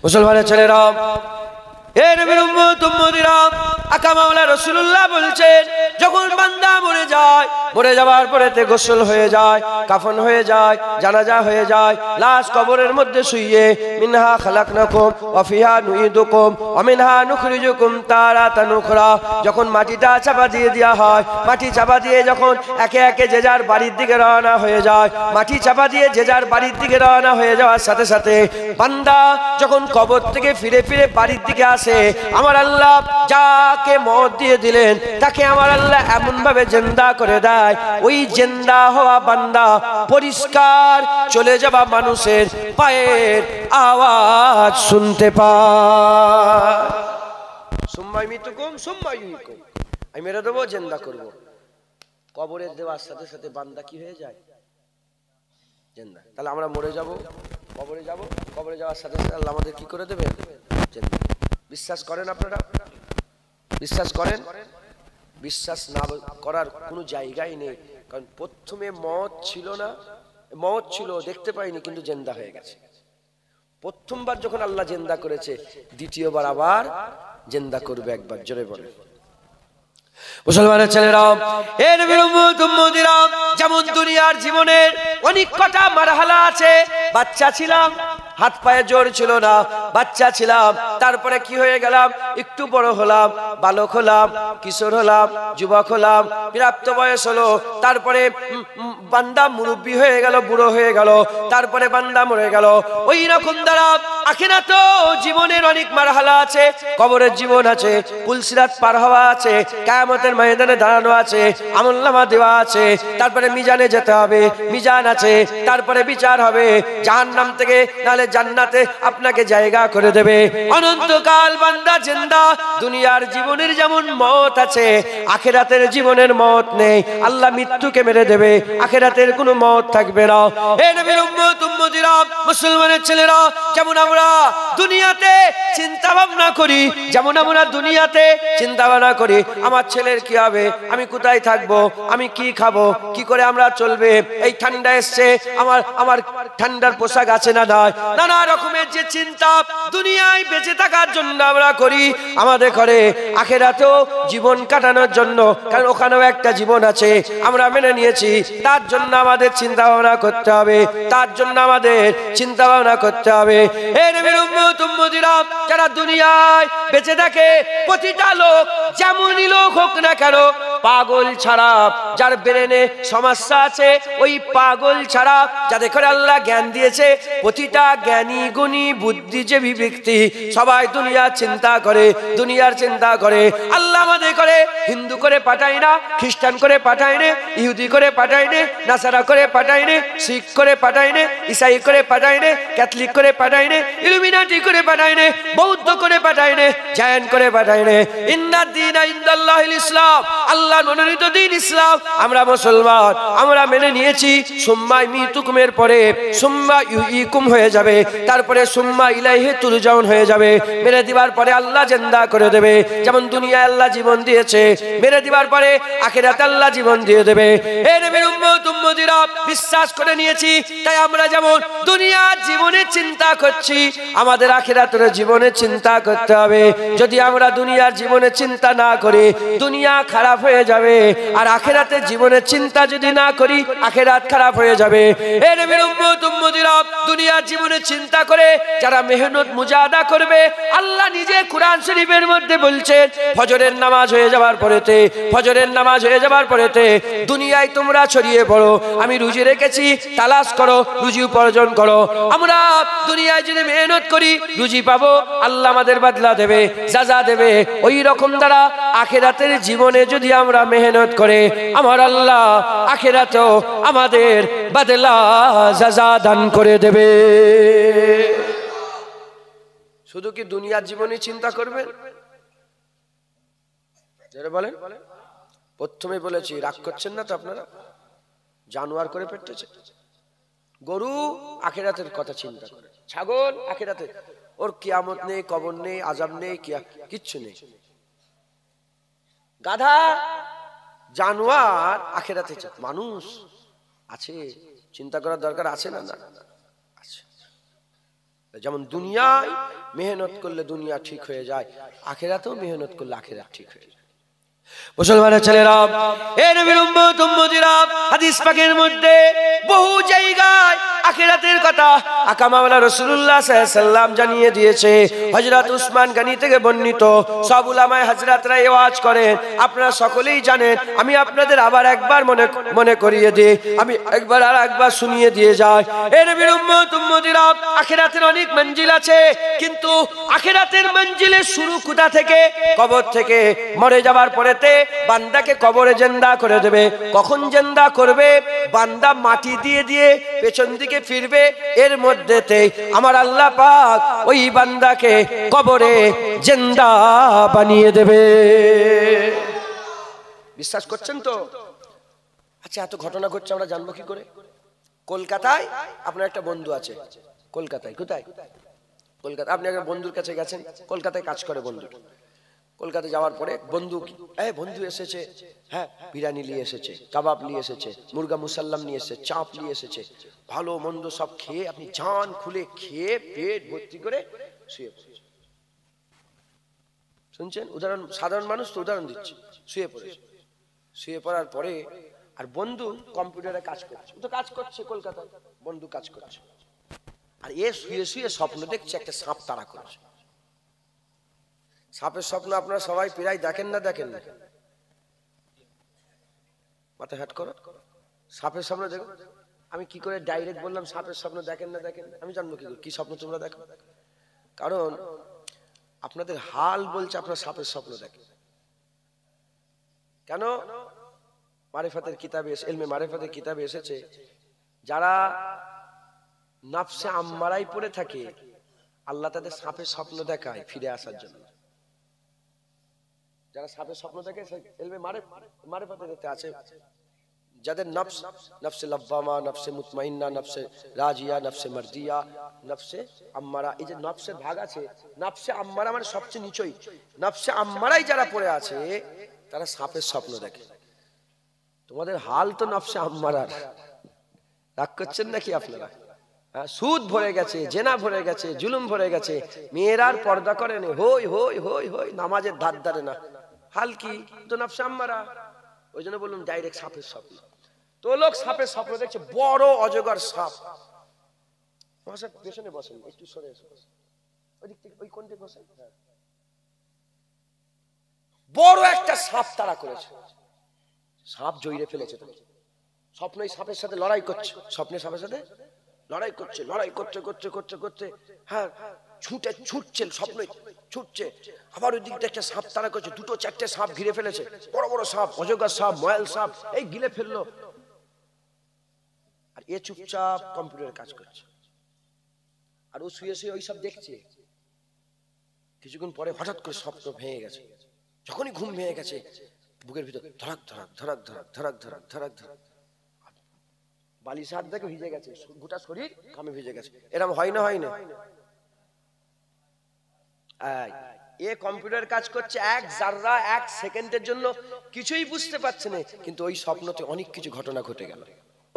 মুসলমানের ছেলেরা, এ নবীর উম্মত উম্মতিরা, আকা মাওলা রাসূলুল্লাহ বলছেন, যখন বান্দা মরে যায়, মরে যাওয়ার পরেতে গোসল হয়ে যায়, কাফন হয়ে যায়, জানাজা হয়ে যায়, লাশ কবরের মধ্যে শুইয়ে মিনহা খালাকনাকুম ওয়া ফিহা নুইদুকুম ওয়া মিনহা নুখরিজুকুম তারাতান উখরা, যখন মাটিটা চাপা দিয়ে দেওয়া হয়, মাটি চাপা দিয়ে যখন একে একে যে যার বাড়ির দিকে রওনা হয়ে যায়, মাটি চাপা দিয়ে যে যার বাড়ির দিকে রওনা হয়ে যাওয়ার সাথে সাথে বান্দা যখন কবর থেকে ফিরে ফিরে বাড়ির দিকে আসে, আমার আল্লাহ যাকে মওত দিয়ে দিলেন তাকে আমার আল্লাহ এমন ভাবে জিন্দা করে দেয়, ওই জিন্দা হওয়া বান্দা পরিষ্কার চলে যাওয়া মানুষের পায়ের আওয়াজ শুনতে পায়। সুম্মা ইমিতুকুম সুম্মা ইউহয়িকুম, আমি মেরে দেবো, জিন্দা করব। কবরে দেওয়ার সাথে সাথে বান্দা কি হয়ে যায়? জিন্দা। তাহলে আমরা মরে যাব, কবরে যাব, কবরে যাওয়ার সাথে সাথে আল্লাহ আমাদের কি করে দেবে? জিন্দা। বিশ্বাস করেন আপনারা? বিশ্বাস করেন? বিশ্বাস না করার কোনো জায়গাই নেই, কারণ প্রথমে মওত ছিল না, মওত ছিল দেখতে পাইনি, কিন্তু জিন্দা হয়ে গেছে। প্রথমবার যখন আল্লাহ জিন্দা করেছে, দ্বিতীয়বার আবার জিন্দা করবে একবার। জোরে বলে মুসলমানের ছেলেরা, এ নবীর উম্মত উম্মতিরা, যেমন দুনিয়ার জীবনের অনেক কটা মারহালা আছে। বাচ্চা ছিলাম, হাত পায়ে জোর ছিল না, বাচ্চা ছিলাম, তারপরে কি হয়ে গেলাম, একটু বড় হলাম, বালক হলাম, কিশোর হলাম, যুবক হলাম, প্রাপ্ত বয়স হলো, তারপরে বান্দা মুরব্বী হয়ে গেল, বুড়ো হয়ে গেল, তারপরে বান্দা মরে গেল। ওই রকম দ্বারা আখিরাতো জীবনের অনেক মারহালা আছে। কবরের জীবন আছে, পুলসিরাত পার হওয়া আছে, কিয়ামতের ময়দানে দাঁড়ানো আছে, আমলনামা দেওয়া আছে, তারপরে মিজানে যেতে হবে, মিজান আছে, তারপরে বিচার হবে, জাহান্নাম থেকে নালে জান্নাতে আপনাকে জায়গা করে দেবে। অনন্তকাল বান্দা জিন্দা। দুনিয়ার জীবনের যেমন মওত আছে, আখিরাতের জীবনের মওত নেই। আল্লাহ মৃত্যুকে মেরে দেবে, আখিরাতের কোনো মওত থাকবে না। হে নবীর উম্মত উম্মতিরা, মুসলমানের ছেলেরা, যেমন আমরা দুনিয়াতে চিন্তা ভাবনা করি, যেমন আমরা দুনিয়াতে চিন্তা ভাবনা করি আমার ছেলের কি হবে, আমি কোথায় থাকবো, আমি কি খাবো, কি করে আমরা চলবে, এই ঠান্ডা এসছে, আমার ঠান্ডার পোশাক আছে না নাই, নানা রকমের যে চিন্তা দুনিয়ায় বেঁচে থাকার জন্য আমরা করি, আমাদের ঘরে আখিরাতেও জীবন কাটানোর জন্য, কারণ ওখানেও একটা জীবন আছে, আমরা মেনে নিয়েছি, তার জন্য আমাদের চিন্তা ভাবনা করতে হবে, তার জন্য আমাদের চিন্তা ভাবনা করতে হবে। এই নবীর উম্মত উম্মতিরা, যারা দুনিয়ায় বেঁচে থাকে, প্রতিটা লোক যেমনই লোক হোক না কেন, পাগল ছাড়া, যার ব্রেনে সমস্যা আছে, ওই পাগল ছাড়া যাদের করে আল্লাহ জ্ঞান দিয়েছে, প্রতিটা জ্ঞানী গুণী বুদ্ধিজীবী ব্যক্তি সবাই দুনিয়ার চিন্তা করে, দুনিয়ার চিন্তা করে। আল্লাহ আমাদের করে হিন্দু করে পাঠায় না, খ্রিস্টান করে পাঠায় না, ইহুদি করে পাঠায় না, নাসারা করে পাঠায় না, শিখ করে পাঠায় না, ইসাই করে পাঠায় না, ক্যাথলিক করে পাঠায় না, ইলুমিনাটি করে পাঠায় না, বৌদ্ধ করে পাঠায় না, জৈন করে পাঠায় না। ইন্নাদ-দীনা ইনদাল্লাহিল ইসলাম, আল্লাহর মনোনীত দিন ইসলাম। আমরা মুসলমান, আমরা মেনে নিয়েছি। সুম্মা ইমিতুকুমের পরে সুম্মা ইউহয়িকুম হয়ে যাবে, তারপরে সুম্মা ইলাইহি তুরজাউন হয়ে যাবে। মেরে দিবার পরে আল্লাহ জিন্দা করে দেবে। যেমন দুনিয়ায় আল্লাহ জীবন দিয়েছে, মেরে দিবার পরে আখিরাতে আল্লাহ জীবন দিয়ে দেবে। হে নবীর উম্মত উম্মতিরা, বিশ্বাস করে নিয়েছি, তাই আমরা যেমন দুনিয়ার জীবনে চিন্তা করছি, আমাদের আখিরাতের জীবনে চিন্তা করতে হবে। যদি আমরা দুনিয়ার জীবনে চিন্তা না করি, দুনিয়া খারাপ হয়ে যাবে, আর আখিরাতের জীবনে চিন্তা যদি না করি, আখিরাত খারাপ হয়ে যাবে। হে নবীর উম্মত উম্মতিরা, দুনিয়ার জীবনে চিন্তা করে যারা মেহনত মুজাহাদা করবে, আল্লাহ নিজে কুরআন শরীফের মধ্যে বলছেন, ফজরের নামাজ হয়ে যাওয়ার পরেতে, ফজরের নামাজ হয়ে যাওয়ার পরেতে দুনিয়ায় তোমরা ছড়িয়ে পড়ো, আমি রুজি রেখেছি, তালাশ করো, রুজি উপার্জন করো। আমরা দুনিয়ায় যদি মেহনত করি, রুজি পাবো, আল্লাহ আমাদের বদলা দেবে, সাজা দেবে। ওই রকম দ্বারা আখিরাতের জীবনে যদি আমরা মেহনত করে, আমার আল্লাহ আখিরাতেও আমাদের বদলা সাজা দান করে দেবে। শুধু কি দুনিয়ার জীবনে চিন্তা করবেন? বলেন, প্রথমে বলেছি, রাগ করছেন না তো আপনারা? জানোয়ার করে পেটেছে। গরু আখিরাতের কথা চিন্তা করে, ছাগল আখিরাতে, ওর কিয়ামত নেই, কবর নেই, আযাব নেই, কিচ্ছু নেই। গাধা, জানোয়ার আখিরাতে। মানুষ আছে, চিন্তা করার দরকার আছে না? আছে। যেমন দুনিয়ায় মেহনত করলে দুনিয়া ঠিক হয়ে যায়, আখিরাতেও মেহনত করলে আখিরাত ঠিক হয়ে যায়। মুসলমানের ছেলেরা, এ নবীর উম্মত উম্মতিরা, হাদিস পাকের মধ্যে বহু জায়গায় আখিরাতের কথা আকা মাওলা রাসূলুল্লাহ সাল্লাল্লাহু আলাইহি ওয়াসাল্লাম জানিয়ে দিয়েছে। হযরত উসমান গনি থেকে বর্ণিত, সব উলামায়ে হযরতরা এই ওয়াজ করেন, আপনারা সকলেই জানেন। আমি আপনাদের আবার একবার মনে করিয়ে দিই, আমি একবার আর একবার শুনিয়ে দিয়ে যাই। এ নবীর উম্মত উম্মতিরা, আখিরাতের অনেক মঞ্জিল আছে, কিন্তু আখিরাতের মঞ্জিলের শুরু কোথা থেকে? কবর থেকে। মরে যাবার পরে বান্দাকে কবরে জিন্দা করে দেবে। কখন জিন্দা করবে? বান্দা মাটি দিয়ে দিয়ে পেছন দিকে ফিরবে, এর মধ্যেতে আমার আল্লাহ পাক ওই বান্দাকে কবরে জিন্দা বানিয়ে দেবে। বিশ্বাস করছেন তো? আচ্ছা, এত ঘটনা ঘটছে, আমরা জানবো কি করে? কলকাতায় আপনার একটা বন্ধু আছে, কলকাতায়। কোথায়? কলকাতা। আপনি একটা বন্ধুর কাছে গেছেন, কলকাতায় কাজ করে বন্ধু। কলকাতা যাওয়ার পরে বন্ধু এসেছে, হ্যাঁ, বিরিয়ানি নিয়ে এসেছে, কাবাব নিয়ে এসেছে, মুরগা মুসাল্লাম নিয়ে এসেছে, চাপ নিয়ে এসেছে, ভালো মন্দ সব খেয়ে আপনি জান খুলে খেয়ে পেট ভর্তি করে শুয়ে পড়েছে। শুনছেন? উদাহরণ, সাধারণ মানুষ তো উদাহরণ দিচ্ছে। শুয়ে পড়েছে। শুয়ে পড়ার পরে আর বন্ধু কম্পিউটারে কাজ করছে, তো কাজ করছে কলকাতায়, বন্ধু কাজ করছে, আর এ শুয়ে শুয়ে স্বপ্ন দেখছে একটা সাপ তাড়া করছে। সাপের স্বপ্ন আপনারা সবাই প্রায় দেখেন না? দেখেন না? মাথা হ্যাট করো। সাপের স্বপ্ন দেখো। আমি কি করে ডাইরেক্ট বললাম সাপের স্বপ্ন দেখেন না? দেখেন? আমি জানবো কি করে কি স্বপ্ন তোমরা দেখো? কারণ আপনাদের হাল বলছে আপনারা সাপের স্বপ্ন দেখেন। কেন? মারিফাতের কিতাবে, ইলমে মারিফাতের কিতাবে এসেছে, যারা নফসে আম্মারাই পড়ে থাকে, আল্লাহ তাদের সাপের স্বপ্ন দেখায় ফিরে আসার জন্য। যারা সাপের স্বপ্ন দেখে, ইলমে মারিফাতে আছে, যাদের নফস, নফসে লব্বামা, নফসে মুতমাইন্না, নফসে রাজিয়া, নফসে মারদিয়া, নফসে আম্মারা, এই যে নফসের ভাগ আছে, নফসে আম্মারা মানে সবচেয়ে নিচই, নফসে আম্মারাই যারা পড়ে আছে তারা সাপের স্বপ্ন দেখে। তোমাদের হাল তো নফসে আম্মারার। রাগ করছেন নাকি আপনারা? সুদ ভরে গেছে, জেনা ভরে গেছে, জুলুম ভরে গেছে, মেয়েরার পর্দা করে নে, হই হই হই হই, নামাজের ধার ধারে না। হাল কি? তো নফসে আম্মারা। ওই জন্য বললাম ডাইরেক্ট সাপের স্বপ্ন। তো লোক সাপের স্বপ্ন দেখছে, বড় অজগর সাপ। পেছনে বসেন, একটু সরে ওই দিক থেকে, ওই কোন দিকে বসেন। বড় একটা সাপ তাড়া করেছে, সাপ জড়িয়ে ফেলেছে। স্বপ্নই সাপের সাথে লড়াই করছে, স্বপ্নে সাপের সাথে লড়াই করছে, লড়াই করতে করতে করতে করতে হ্যাঁ ছুটছে, স্বপ্ন ছুটছে। আবার ওই দিকটা একটা সাপ তাড়া করছে, দুটো চারটে সাপ ঘিরে ফেলেছে, বড় বড় সাপ, অজগর সাপ, ময়াল সাপ, এই গিলে ফেললো। আর এ চুপচাপ কম্পিউটারে কাজ করছে, আর ও শুয়ে শুয়ে ওই সব দেখছে। কিছুক্ষণ পরে হঠাৎ করে স্বপ্ন ভেঙে গেছে। যখনই ঘুম ভেঙে গেছে, বুকের ভিতর ধরাক ধরাক ধরাক ধরাক ধরাক ধরাক ধরাক ধরাক, বালিশ হাত দেখে ভিজে গেছে, গোটা শরীর ঘামে ভিজে গেছে। এরকম হয় না? হয় না? এ কম্পিউটার কাজ করছে, এক জাররা, এক সেকেন্ডের জন্য কিছুই বুঝতে পারছে না, কিন্তু ওই স্বপ্নতে অনেক কিছু ঘটনা ঘটে গেল।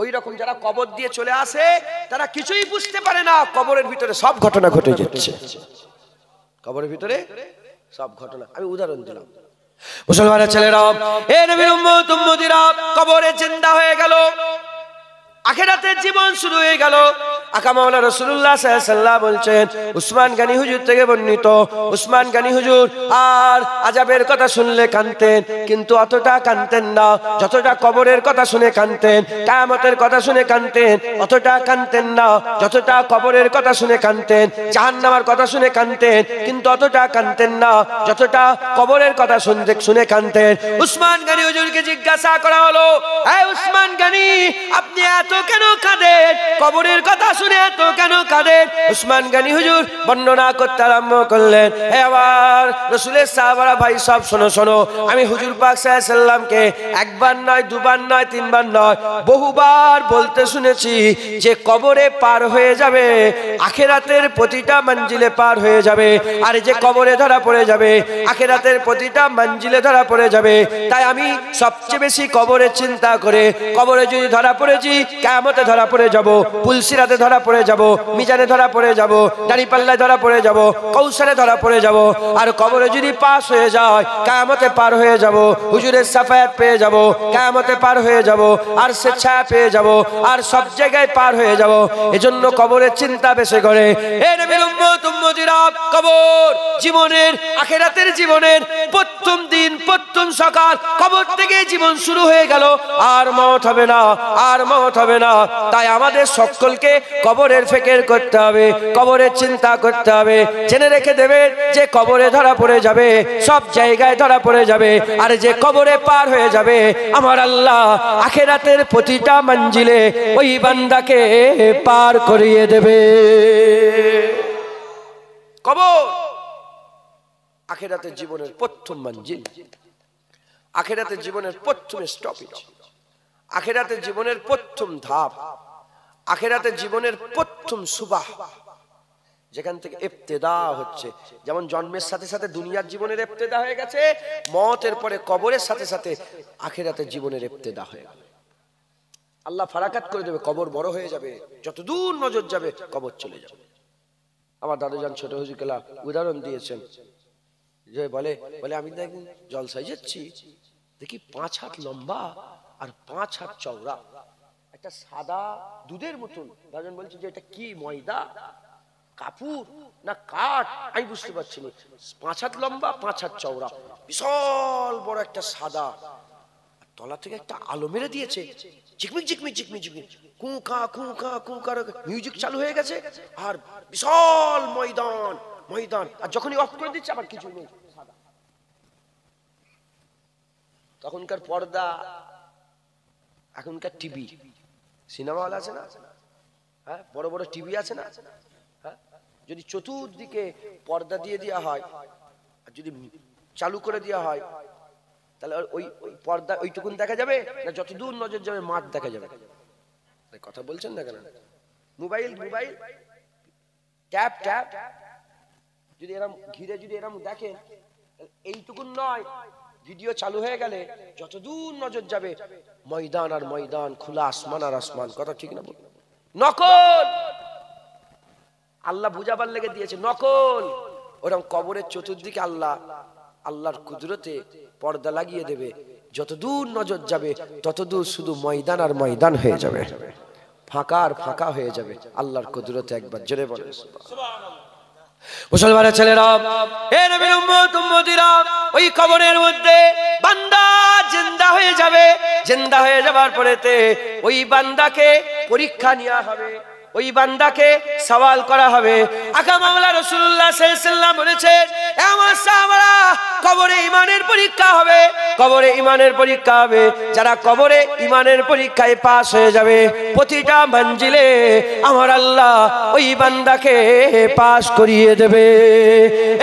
ওই রকম যারা কবর দিয়ে চলে আসে, তারা কিছুই বুঝতে পারে না, কবরের ভিতরে সব ঘটনা ঘটে যাচ্ছে। কবরের ভিতরে সব ঘটনা। আমি উদাহরণ দিলাম। মুসলমানের ছেলেরা, এ নবীর উম্মত উম্মতিরা, কবরে জিন্দা হয়ে গেল, আখিরাতের জীবন শুরু হয়ে গেল। আকা মাওলা রাসূলুল্লাহ সাল্লাল্লাহু আলাইহি ওয়াসাল্লাম বলছেন, উসমান গনি হুজুর থেকে বর্ণিত, উসমান গনি হুজুর আর আযাবের কথা শুনলে কাঁদতেন, কিন্তু অতটা কাঁদতেন না যতটা কবরের কথা শুনে কাঁদতেন, কিয়ামতের কথা শুনে কাঁদতেন, অতটা কাঁদতেন না যতটা কবরের কথা শুনে কাঁদতেন, জাহান্নামের কথা শুনে কাঁদতেন, কিন্তু অতটা কাঁদতেন না যতটা কবরের কথা শুনে কাঁদতেন। উসমান গনি হুজুরকে জিজ্ঞাসা করা হলো, এই উসমান গনি, আপনি এত কেন কাঁদেন? কবরের কথা শুনে এত কেন কাঁদেন? উসমান গনি হুজুর বর্ণনা করতে আরম্ভ করলেন, হে আমার রাসূলের সাহাবারা, ভাই সব শোনো শোনো, আমি হুজুর পাক সাল্লাল্লাহু আলাইহি ওয়াসাল্লামকে একবার নয়, দুবার নয়, তিনবার নয়, বহুবার বলতে শুনেছি যে কবরে পার হয়ে যাবে, আখিরাতের প্রতিটা মঞ্জিলে পার হয়ে যাবে, আর যে কবরে ধরা পড়ে যাবে, আখিরাতের প্রতিটা মঞ্জিলে ধরা পড়ে যাবে। তাই আমি সবচেয়ে বেশি কবরের চিন্তা করে, কবরে যদি ধরা পড়েছি কিয়ামতে ধরা পড়ে যাব, পুলসিরাতে ধরা পড়ে যাব, মিজানে ধরা পড়ে যাব, দাঁড়িপাল্লায় ধরা পড়ে যাব, কৌশলে ধরা পড়ে যাব। আর কবরে যদি পাস হয়ে যায় কিয়ামতে পার হয়ে যাব, হুজুরের শাফায়াত পেয়ে যাব, কিয়ামতে পার হয়ে যাব, আর স্বেচ্ছায় পেয়ে যাব, আর সব জায়গায় পার হয়ে যাব। এজন্য কবরের চিন্তা বেশি করে। এ নবীর উম্মত উম্মতিরা, কবর জীবনের, আখিরাতের জীবনের প্রথম দিন, প্রথম সকাল, কবর থেকে জীবন শুরু হয়ে গেল, আর মওত হবে না, আর মওত হবে না। তাই আমাদের সকলকে কবরের ফিকির করতে হবে, কবরের চিন্তা করতে হবে। জেনে রেখে দেবেন যে কবরে ধরা পড়ে যাবে, সব জায়গায় ধরা পড়ে যাবে, আর যে কবরে পার হয়ে যাবে, আমার আল্লাহ আখিরাতের প্রতিটা মঞ্জিলে ওই বান্দাকে পার করিয়ে দেবে। কবর আখিরাতের জীবনের প্রথম মঞ্জিল, আখিরাতের জীবনের প্রথম স্টপেজ, আখিরাতের জীবনের প্রথম ধাপ, আখিরাতের জীবনের প্রথম সুবাহ, যেখান থেকে ইবতিদা হচ্ছে। যেমন জন্মের সাথে সাথে দুনিয়ার জীবনের ইবতিদা হয়ে গেছে, মওতের পরে কবরের সাথে সাথে আখিরাতের জীবনের ইবতিদা হয়ে গেল। আল্লাহ ফারাকাত করে দেবে, কবর বড় হয়ে যাবে, যত দূর নজর যাবে কবর চলে যাবে। আমার দাদুজান ছোট হুজুরকেলা উদাহরণ দিয়েছেন, যে বলে আমি একদিন জলসায় যাচ্ছি, দেখি 5 হাত লম্বা আর 5 হাত চওড়া একটা সাদা দুধের মতন। দাদুজান বলছে যে এটা কি, ময়দা, কাপুর না কাঠ, আমি বুঝতে পারছি না। 5 হাত লম্বা, 5 হাত চওড়া, বিশাল বড় একটা সাদা, তলা থেকে একটা আলো মেরে দিয়েছে, ঝিকমিক ঝিকমিক ঝিকমিক ঝিকমিক, কুঁকা কুঁকা কুঁকার মিউজিক চালু হয়ে গেছে, আর বিশাল ময়দান ময়দান, আর যখনই অফ করে দিচ্ছে আবার কিছু নেই। তখনকার পর্দা, এখনকার টিভি, সিনেমা হল আছে না, হ্যাঁ, বড় বড় টিভি আছে না, হ্যাঁ, যদি চতুর্দিকে পর্দা দিয়ে দেওয়া হয় আর যদি চালু করে দেওয়া হয়, তাহলে ওই পর্দা ওইটুকুন দেখা যাবে না, যত দূর নজর যাবে মাঠ দেখা যাবে। কথা বলছেন না কেন? মোবাইল মোবাইল ট্যাপ ট্যাপ যদি এরকম ঘিরে যদি এরকম দেখেন, এইটুকুন নয়, ভিডিও চালু হয়ে গেলে যত দূর নজর যাবে ময়দান আর ময়দান, খোলা আসমান আর আসমান। কথা ঠিক না? নকল আল্লাহ বুঝাবার লেগে দিয়েছে, নকল। ওরকম কবরের চতুর্দিকে আল্লাহর কুদরতে পর্দা লাগিয়ে দেবে, যত দূর নজর যাবে তত দূর শুধু ময়দান আর ময়দান হয়ে যাবে, ফাঁকা আর ফাঁকা হয়ে যাবে আল্লাহর কুদরতে। একবার জোরে বলেন সুবহানাল্লাহ। মুসলমানের ছেলেরা, এ নবীর উম্মত উম্মতিরা, ওই কবরের মধ্যে বান্দা জিন্দা হয়ে যাবে। জিন্দা হয়ে যাবার পরেতে ওই বান্দাকে পরীক্ষা নেওয়া হবে, ওই বান্দাকে সওয়াল করা হবে। আকা মাওলা রাসূলুল্লাহ সাল্লাল্লাহু আলাইহি ওয়াসাল্লাম বলেছেন, আমার সাহাবারা, কবরে ঈমানের পরীক্ষা হবে, কবরে ঈমানের পরীক্ষা হবে। যারা কবরে ঈমানের পরীক্ষায় পাস হয়ে যাবে, প্রতিটা মঞ্জিলে আমার আল্লাহ ওই বান্দাকে পাস করিয়ে দেবে।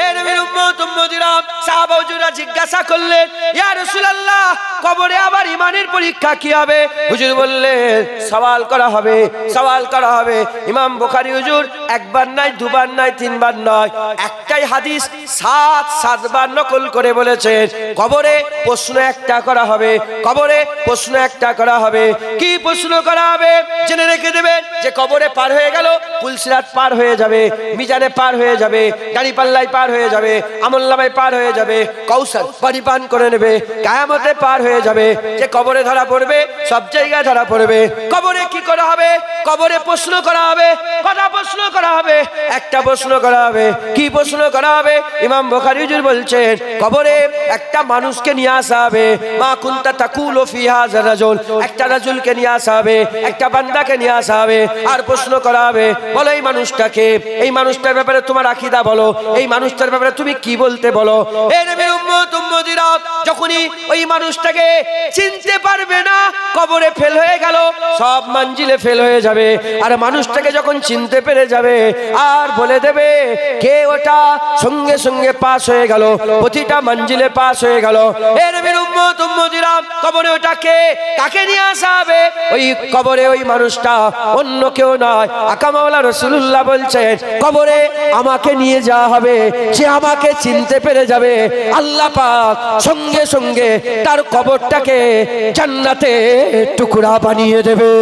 এ নবীর উম্মত উম্মতিরা, সাহাবা হুজুররা জিজ্ঞাসা করলেন, ইয়া রাসূলুল্লাহ, কবরে আবার ঈমানের পরীক্ষা কি হবে? হুজুর বললেন, সওয়াল করা হবে, সওয়াল করা হবে। ইমাম বুখারী হুজুর একবার নয়, দুবার নয়, তিনবার নয়, একটাই হাদিস 7 বার নকল করে বলেছেন, কবরে প্রশ্ন একটা করা হবে, কবরে প্রশ্ন একটা করা হবে। কি প্রশ্ন করা হবে জেনে রেখে দেবেন, যে কবরে পার হয়ে গেল, পুলসিরাত পার হয়ে যাবে, মিজানে পার হয়ে যাবে, দাঁড়িপাল্লায় পার হয়ে যাবে, আমলনামায় পার হয়ে যাবে, কৌশল পানি পান করে নেবে, কিয়ামতে পার হয়ে যাবে। যে কবরে ধরা পড়বে, সব জায়গায় ধরা পড়বে। কবরে কি করা হবে? কবরে প্রশ্ন করা হবে। কটা প্রশ্ন করা হবে? একটা প্রশ্ন করা হবে। কি প্রশ্ন করা হবে? ইমাম বুখারী হুজুর বলছেন, কবরে একটা মানুষকে নিয়ে আসা হবে, মা কুনতা তাকুলু ফি হাযা রাজুল, একটা রাজুলকে নিয়ে আসা হবে, একটা বান্দাকে নিয়ে আসা হবে, আর প্রশ্ন করা হবে, বলো এই মানুষটাকে, এই মানুষটার ব্যাপারে তোমার আকীদা বলো, এই মানুষটার ব্যাপারে তুমি কি বলতে বলো। এই নবীর উম্মত উম্মতিরা, যখনই ওই মানুষটাকে চিনতে পারবে না, কবরে ফেল হয়ে গেল, সব মঞ্জিলে ফেল হয়ে যাবে। আর মানুষটাকে যখন চিনতে পেরে যাবে, আর বলে দেবে কে ওটা, সঙ্গে সঙ্গে পাস হয়ে গেল, প্রতিটা মঞ্জিলে পাস হয়ে গেল। এ নবীর উম্মত উম্মত উম্মতিরা, কবরে ওটাকে কাকে নিয়ে আসা হবে? ওই কবরে ওই মানুষটা অন্য কেউ নয়। আকা মাওলা রাসূলুল্লাহ বলছেন কবরে আমাকে নিয়ে যাওয়া হবে, যে আমাকে চিনতে পেরে যাবে আল্লাহ পাক সঙ্গে সঙ্গে তার কবরটাকে জান্নাতে টুকরা বানিয়ে দেবে।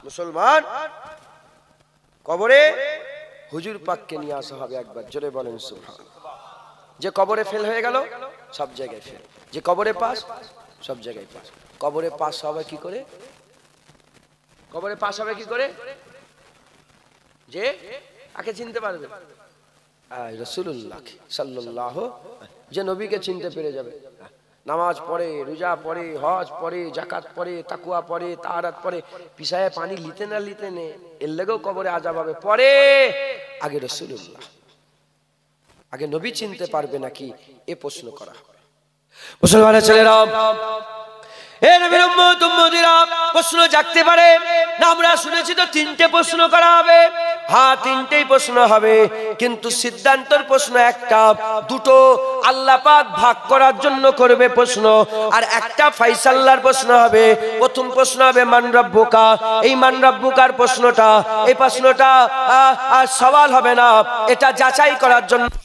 মুসলমান, কবরে হুজুর পাককে নিয়ে আসা হবে একবার, জোরে বলেন সুবহানাল্লাহ। যে কবরে ফেল হয়ে গেল সব জায়গায় ফেল, যে কবরে পাস সব জায়গায় পাস। কবরে পাস হবে কি করে? কবরে পাস হবে কি করে? যে আকে চিনতে পারবে রাসূলুল্লাহ সাল্লাল্লাহু, যে নবীকে চিনতে পেরে যাবে। নামাজ পড়ে, রোজা পড়ে, হজ পড়ে, যাকাত পড়ে, তাকওয়া পড়ে, তাহারাত পড়ে, পিছায় পানি লিতে না লিতে নে, এর লেগেও কবরে আযাব হবে। পরে আগে রাসূলুল্লাহ, আগে নবী চিনতে পারবে নাকি এ প্রশ্ন করা হবে। মুসলমানের ছেলেরা, এ নবীর উম্মত উম্মতিরা, প্রশ্ন জাগতে পারে না? আমরা শুনেছি তো তিনটে প্রশ্ন করা হবে। হ্যাঁ, তিনটেই প্রশ্ন হবে, কিন্তু সিদ্ধান্তর প্রশ্ন একটা, দুটো আল্লাহ পাক ভাগ করার জন্য করবে প্রশ্ন, আর একটা ফাইসাল্লার প্রশ্ন হবে। প্রথম প্রশ্ন হবে মান রাব্বুকা। এই মান রাব্বুকার প্রশ্নটা, এই প্রশ্নটা আর সওয়াল হবে না, এটা যাচাই করার জন্য হবে।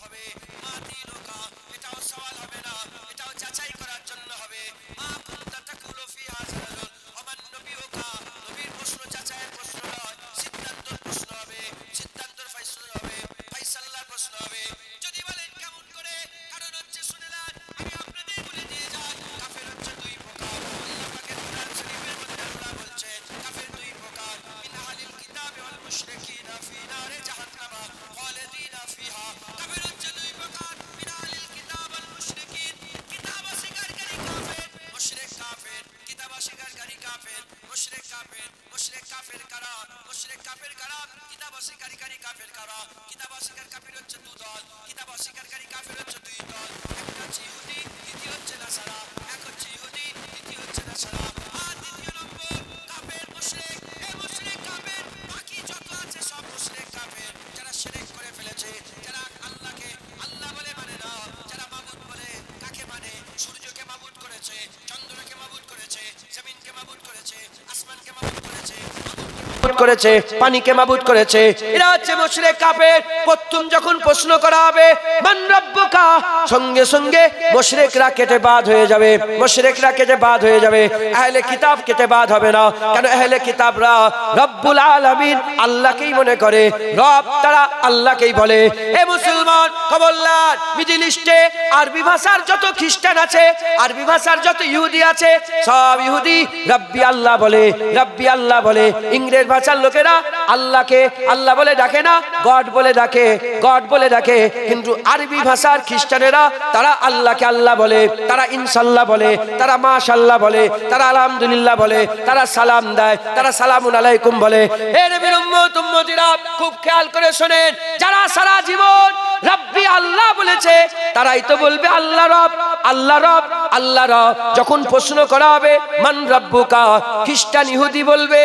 করেছে, পানিকে মাবুদ করেছে, এরা হচ্ছে মুশরিক কাফের। প্রথম যখন প্রশ্ন করা হবে মান রাব্বুকা, সঙ্গে সঙ্গে মুশরিকরা কেটে বাদ হয়ে যাবে, মুশরিকরা কেটে বাদ হয়ে যাবে। আহলে কিতাব কেটে বাদ হবে না, কারণ আহলে কিতাবরা রব্বুল আলামিন আল্লাহকেই মনে করে রব, তারা আল্লাহকেই বলে। এ মুসলমান, খবরদার, মিডল ইস্টে আরবি ভাষার যত খ্রিস্টান আছে, আরবি ভাষার যত ইহুদি আছে, সব ইহুদি রব্বি আল্লাহ বলে, রব্বি আল্লাহ বলে। ইংরেজ ভাষার লোকেরা আল্লাহকে আল্লাহ বলে ডাকে না, গড বলে ডাকে, গড বলে ডাকে। কিন্তু আরবি ভাষার খ্রিস্টানেরা তারা আল্লাহকে আল্লাহ বলে, তারা ইনশাআল্লাহ বলে, তারা মাশাআল্লাহ বলে, তারা আলহামদুলিল্লাহ বলে, তারা সালাম দেয়, তারা সালামুন আলাইকুম বলে। হে নবীর উম্মত উম্মতিরা, খুব খেয়াল করে শোনেন, যারা সারা জীবন রব্বি আল্লাহ বলেছে তারাই তো বলবে আল্লাহ রব, আল্লাহ রব, আল্লাহ রব। যখন প্রশ্ন করা হবে মান রাব্বুকা, খ্রিস্টান ইহুদি বলবে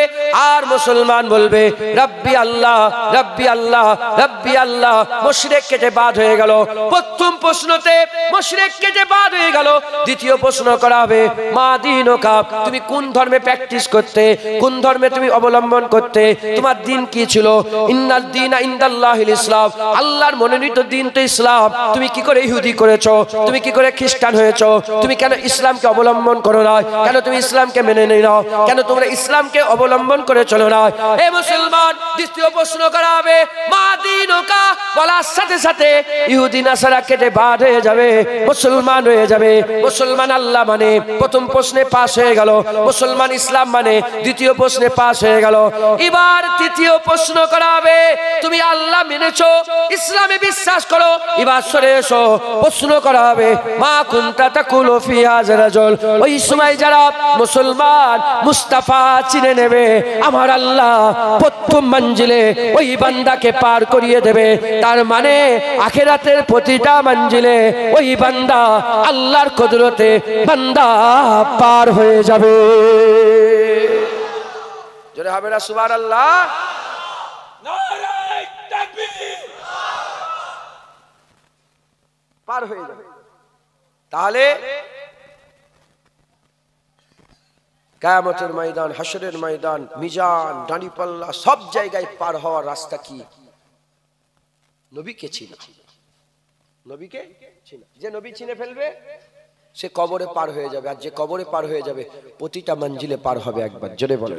আর মুসলমান বলবে রব্বি আল্লাহ, রব্বি আল্লাহ, রব্বি আল্লাহ। মুশরিক কেটে বাদ হয়ে গেল। প্রথম প্রশ্নতে মুশরিক কেটে বাদ হয়ে গেল। দ্বিতীয় প্রশ্ন করা হবে মা দীনুকা, তুমি কোন ধর্মে প্র্যাকটিস করতে, কোন ধর্মে তুমি অবলম্বন করতে, তোমার দিন কি ছিল? ইন্নাদ দীনা ইনদাল্লাহিল ইসলাম, আল্লাহর মনোনীত দিন তো ইসলাম। তুমি কি করে ইহুদি করেছো? তুমি কি করে খ্রিস্টান হয়েছো? তুমি কেন ইসলামকে অবলম্বন করো না? কেন তুমি ইসলামকে মেনে নেই না? কেন তোমরা ইসলামকে অবলম্বন করে চলো না? হে মুসলমান, দ্বিতীয় প্রশ্ন করা হবে মা দীনুকা, বলার সাথে সাথে ইহুদি নাসারা কেটে বাদ হয়ে যাবে, মুসলমান হয়ে যাবে। মুসলমান আল্লাহ মানে প্রথম প্রশ্নে পাস হয়ে গেল, মুসলমান ইসলাম মানে দ্বিতীয় প্রশ্নে পাস হয়ে গেল। এবার তৃতীয় প্রশ্ন করা হবে তুমি আল্লাহ মেনেছো, ইসলামে বিশ্বাস করো, এবার সরে এসো। প্রশ্ন করা হবে মা কুনতা তাকুলু ফি হাযা রাজুল, ওই সময় যারা মুসলমান মুস্তাফা চিনে নেবে, আমার আল্লাহ প্রথম মঞ্জিলে ওই বান্দাকে পার করিয়ে দেবে। তার মানে আখিরাতের প্রতিটা মঞ্জিলে ওই বান্দা আল্লাহর কুদরতে বান্দা পার হয়ে যাবে। জোরে হবে না সুবহানাল্লাহ? নারে তাকবীর। পার হয়ে যাবে। তাহলে কিয়ামতের ময়দান, হাসরের ময়দান, মিজান, দাঁড়িপাল্লা সব জায়গায় পার হওয়ার রাস্তা কি? নবীকে চিনা। নবীকে চিনা। যে নবী চিনে ফেলবে সে কবরে পার হয়ে যাবে, আর যে কবরে পার হয়ে যাবে প্রতিটা মঞ্জিলে পার হবে একবার। জোরে বলে।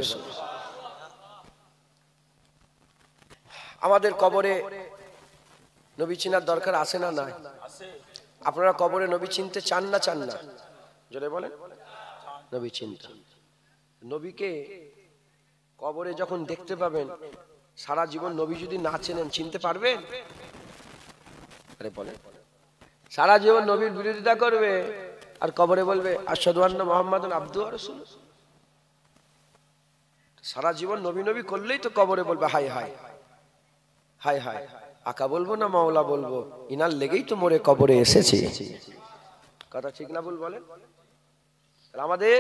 আমাদের কবরে নবী চিনার দরকার আছে না নাই? আপনারা কবরে নবী চিনতে চান না চান না? জোরে বলেন। নবী চিনতে, নবীকে কবরে যখন দেখতে পাবেন, সারা জীবন নবী যদি না চেনেন চিনতে পারবেন? আরে বলেন। সারা জীবন নবীর বিরোধিতা করবে আর কবরে বলবে আশহাদু আন্না মুহাম্মাদুন আবদুহু ওয়া রাসূলুহু। সারা জীবন নবী নবী করলেই তো কবরে বলবে হায় হায় হায় হায়, আকা বলবো না মাওলা বলবো, ইনার লেগেই তো মোরে কবরে এসেছি। কথা ঠিক না ভুল বলেন? আমাদের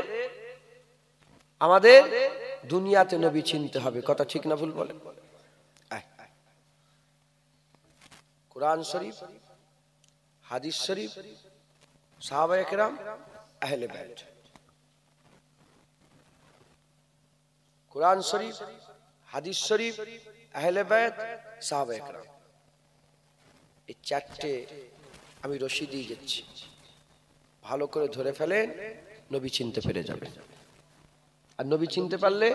আমাদের দুনিয়াতে নবী চিনতে হবে। কথা ঠিক না ভুল বলেন? কুরআন শরীফ, হাদিস শরীফ, সাহাবায়ে কেরাম, আহলে বাইত। কুরআন শরীফ, হাদিস শরীফ, আহলে বাইত, সাহাবায়ে কেরাম, এই চারটে আমি রশি দিয়ে যাচ্ছি, ভালো করে ধরে ফেলেন, নবী চিনতে পেরে যাবেন। আর নবী চিনতে পারলে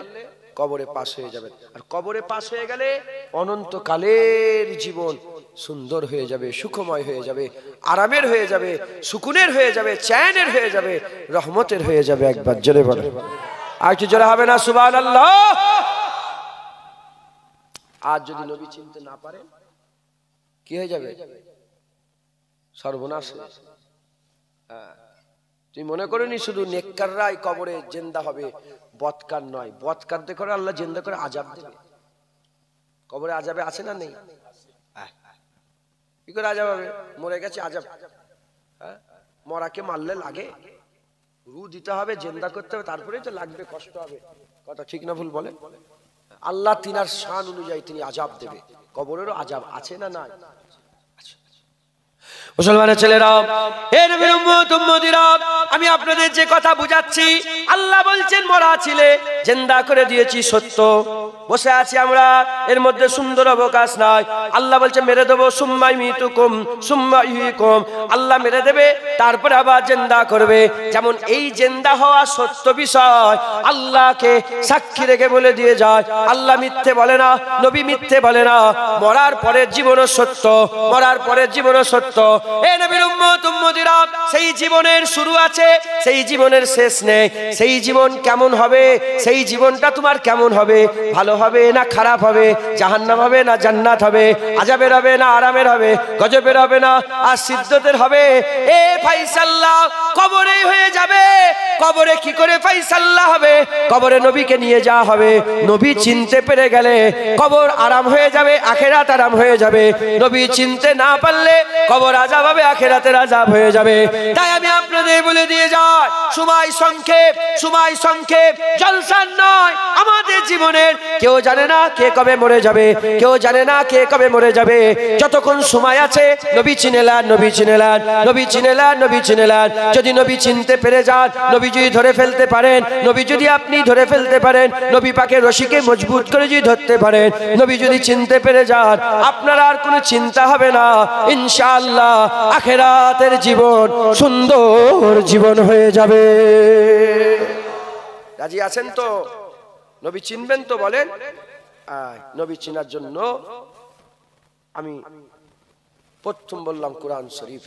কবরে পাশ হয়ে যাবেন। আর কবরে পাশ হয়ে গেলে অনন্তকালের জীবন সুন্দর হয়ে যাবে, সুখময় হয়ে যাবে, আরামের হয়ে যাবে, সুকুনের হয়ে যাবে, চ্যানের হয়ে যাবে, রহমতের হয়ে যাবে। একবার জোরে বলে। আর কি জোরে হবে না সুবহানাল্লাহ? আজ যদি নবী চিনতে না পারেন কি হয়ে যাবে? সর্বনাশ। তুমি মনে করেনি শুধু নেককাররাই কবরে জিন্দা হবে, বদকার নয়। বদকারদের করে আল্লাহ জিন্দা করে আযাব দেবে। কবরে আযাবে আছে না নেই? কি করে আযাব হবে? মরে গেছে আযাব। মরাকে মারলে লাগে? রু দিতে হবে, জিন্দা করতে হবে, তারপরেই তো লাগবে, কষ্ট হবে। কথা ঠিক না ভুল বলে? আল্লাহ তিনার শান অনুযায়ী তিনি আযাব দেবে। কবরেরও আযাব আছে না নাই? মুসলমানের ছেলেরা, হে নবীর উম্মত উম্মতিরা, আমি আপনাদের যে কথা বুঝাচ্ছি, আল্লাহ বলছেন মরা ছিলে জিন্দা করে দিয়েছি, সত্য। বসে আছি আমরা, এর মধ্যে সুন্দর অবকাশ নাই। আল্লাহ বলছে মেরে দেবো, সুম্মা ইমিতুকুম সুম্মা ইহয়িকুম। আল্লাহ মেরে দেবে, তারপরে আবার জিন্দা করবে। যেমন এই জিন্দা হওয়া সত্য বিষয় আল্লাহকে সাক্ষী রেখে বলে দিয়ে যায়। আল্লাহ মিথ্যে বলে না, নবী মিথ্যে বলে না। মরার পরের জীবনও সত্য, মরার পরের জীবনও সত্য। এ নবীর উম্মত উম্মতিরা, সেই জীবনের শুরু আছে, সেই জীবনের শেষ নেই। সেই জীবন কেমন হবে? সেই জীবনটা তোমার কেমন হবে? ভালো হবে না খারাপ হবে? জাহান্নাম হবে না জান্নাত হবে? আযাবের হবে না আরামের হবে? গজবের হবে না আর সিদ্ধতের হবে? এ ফায়সালা কবরেই হয়ে যাবে। কবরে কি করে ফায়সালা হবে? কবরে নবীকে নিয়ে যাওয়া হবে। নবী চিনতে পেরে গেলে কবর আরাম হয়ে যাবে, আখিরাত আরাম হয়ে যাবে। নবী চিনতে না পারলে কবর আযাব হবে, আখিরাতের আযাব হয়ে যাবে। তাই আমি আপনাদের বলে দিয়ে যাই, সময় সংক্ষেপ, সময় সংক্ষেপ, জলসা নয় আমাদের জীবনের। কেউ জানে না কে কবে মরে যাবে, কেউ জানে না কে কবে মরে যাবে। যতক্ষণ সময় আছে নবী চিনেলান, নবী চিনেলান, নবী চিনেলান, নবী চিনেলান। যদি নবী চিনতে পেরে যান, নবী যদি ধরে ফেলতে পারেন, নবী যদি আপনি ধরে ফেলতে পারেন, নবী পাকের রশিকে মজবুত করে যদি ধরতে পারেন, নবী যদি চিনতে পেরে যান, আপনার আর কোনো চিন্তা হবে না। ইনশাআল্লাহ আখিরাতের জীবন সুন্দর জীবন হয়ে যাবে। রাজি আছেন তো? নবী চিনবেন তো? বলেন। নবী চিনার জন্য আমি প্রথম বললাম কোরআন শরীফ।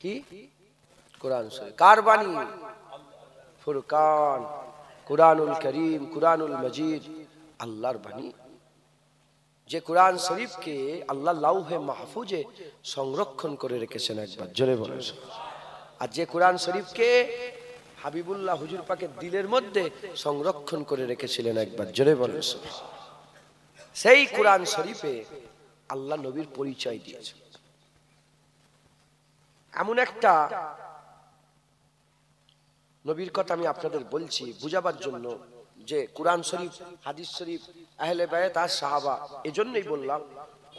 কি কোরআন শরীফ? কার বাণী? ফুরকান, কুরআনুল করিম, কুরআনুল মজিদ, আল্লাহর বাণী। যে কোরআন শরীফকে আল্লাহ লাউহে মাহফুজে সংরক্ষণ করে রেখেছেন। একবার জোরে বলেন। আর যে কোরআন শরীফকে হাবিবুল্লাহ হুজুর পাকের দিলের মধ্যে সংরক্ষণ করে রেখেছিলেন। একবার জোরে বলেন। সেই কোরআন শরীফে আল্লাহ নবীর পরিচয় দিয়েছে। এমন একটা নবীর কথা আমি আপনাদের বলছি বুঝাবার জন্য, যে কোরআন শরীফ, হাদিস শরীফ, আহলে বায়ত আর সাহাবা। এজন্যই বললাম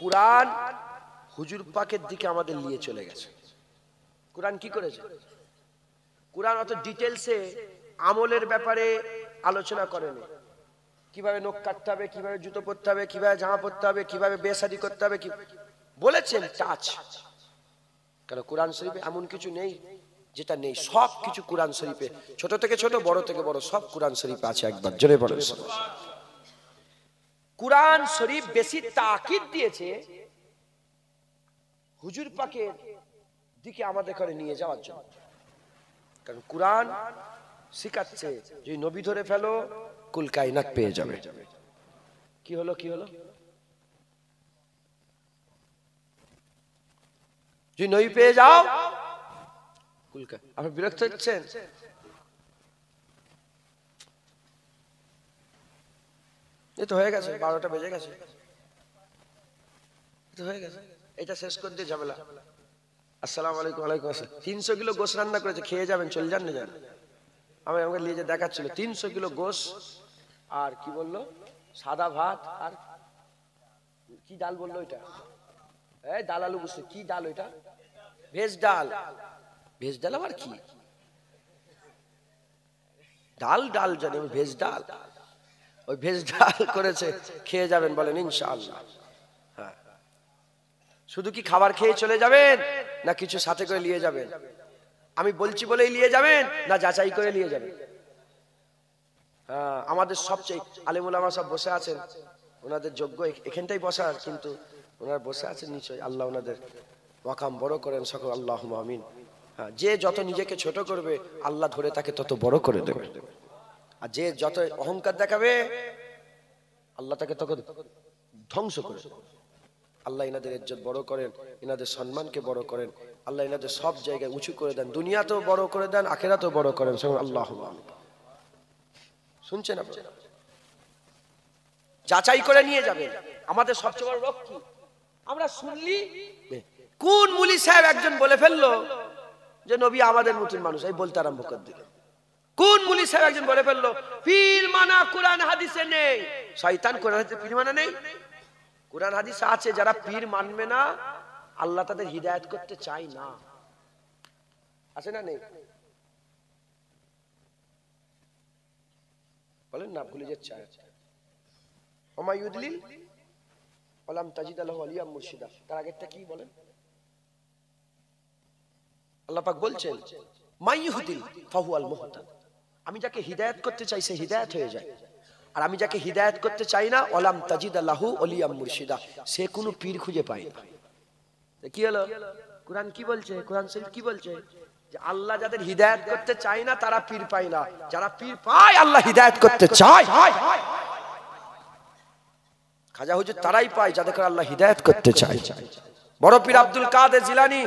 কোরআন হুজুর পাকের দিকে আমাদের নিয়ে চলে গেছে। কোরআন কি করেছে? কোরআন অত ডিটেলসে আমলের ব্যাপারে আলোচনা করেনি। কিভাবে নখ কাটতে হবে, কিভাবে জুতো পরতে হবে, কিভাবে জামা পরতে হবে, কিভাবে বেশাদি করতে হবে, কি বলেছেন টাচ। কারণ কোরআন শরীফে এমন কিছু নেই যেটা নেই, সব কিছু কোরআন শরীফে, ছোট থেকে ছোট, বড় থেকে বড়, সব কোরআন শরীফে আছে। একবার জোরে বলেন। কোরআন শরীফ বেশি তাকিদ দিয়েছে হুজুর পাকের দিকে আমাদের করে নিয়ে যাওয়ার জন্য। কারণ কোরআন শিখাচ্ছে যে নবী ধরে ফেলো, কুল কায়নাত পেয়ে যাবে। কি হলো, কি হলো? যদি নবী পেয়ে যাও, কুল কায়নাত। আপনি বিরক্ত হচ্ছেন? এই তো হয়ে গেছে, 12টা বেজে গেছে, হয়ে গেছে, এটা শেষ করে দিয়ে ঝামেলা। আসসালামু আলাইকুম। ওয়ালাইকুম আসসালাম। 300 কিলো গোশ রান্না করেছে, খেয়ে যাবেন, চলে যান না যান। আমাকে নিয়ে যে দেখাচ্ছিল 300 কিলো গোশ, আর কি বললো, সাদা ভাত, আর কি ডাল বললো ওইটা, এই ডাল আলু বুঝতে, কি ডাল ওইটা, ভেজ ডাল। ভেজ ডাল আবার কি? ডাল ডাল জানি, ভেজ ডাল। ওই ভেজ ডাল করেছে, খেয়ে যাবেন, বলেন ইনশাআল্লাহ। হ্যাঁ, শুধু কি খাবার খেয়ে চলে যাবেন, না কিছু সাথে করে নিয়ে যাবেন? আমি বলছি বলেই নিয়ে যাবেন, না যাচাই করে নিয়ে যাবেন? হ্যাঁ, আমাদের সবচেয়ে আলেম ওলামা সব বসে আছেন, ওনাদের যোগ্য এখানটাই বসার, কিন্তু ওনারা বসে আছেন নিশ্চয়। আল্লাহ ওনাদের ওয়াকাম বড় করেন সকল, আল্লাহুম্মা আমিন। হ্যাঁ, যে যত নিজেকে ছোট করবে আল্লাহ ধরে তাকে তত বড় করে দেবে, আর যে যত অহংকার দেখাবে আল্লাহ তাকে তখন ধ্বংস করে দেবে। আল্লাহ ইনাদের ইজ্জত বড় করেন, ইনাদের সম্মানকে বড় করেন, আল্লাহ ইনাদের সব জায়গায় উঁচু করে দেন, দুনিয়াতেও বড় করে দেন, আখিরাতেও বড় করেন সকল, আল্লাহুম্মা আমিন। শুনছেন আপনারা? যাচাই করে নিয়ে যাবেন। আমাদের সবচেয়ে বড় রোগ কি? আমরা শুনলি কোন মুলি সাহেব একজন বলে ফেললো যে নবী আমাদের মতন মানুষ, এই বলতে আরম্ভ করে দিল। কোন মুলি সাহেব একজন বলে ফেললো পীর মানা কোরআন হাদিসে নেই। শয়তান কোরআন হাদিসে পীর মানা নেই? কোরআন হাদিসে আছে, যারা পীর মানবে না আল্লাহ তাদের হিদায়াত করতে চায় না। আছে না নেই? বলেন না, ভুলে যাচ্ছে। ওমাইয়ুদলিল ওয়ালাম তাজিদ লাহু ওয়ালিয়াম মুরশিদা। তার আগেরটা কি বলেন? আল্লাহ পাক বলছেন মাইয়ুহদিল ফাহুয়াল মুহতাদ। আমি যাকে হিদায়াত করতে চাই সে হিদায়াত হয়ে যায়, আর আমি যাকে হিদায়াত করতে চাই না, ওয়ালাম তাজিদ লাহু ওয়ালিয়াম মুরশিদা, সে কোনো পীর খুঁজে পায় না। কি হলো? কোরআন কি বলছে? কোরআন শরীফ কি বলছে? যে আল্লাহ যাদের হিদায়াত করতে চায় না তারা পীর পায় না, যারা পীর পায় আল্লাহ হিদায়াত করতে চায়। খাজা হুজুর তারাই পায় যাদের আল্লাহ হিদায়াত করতে চায়। বড় পীর আব্দুল কাদের জিলানী,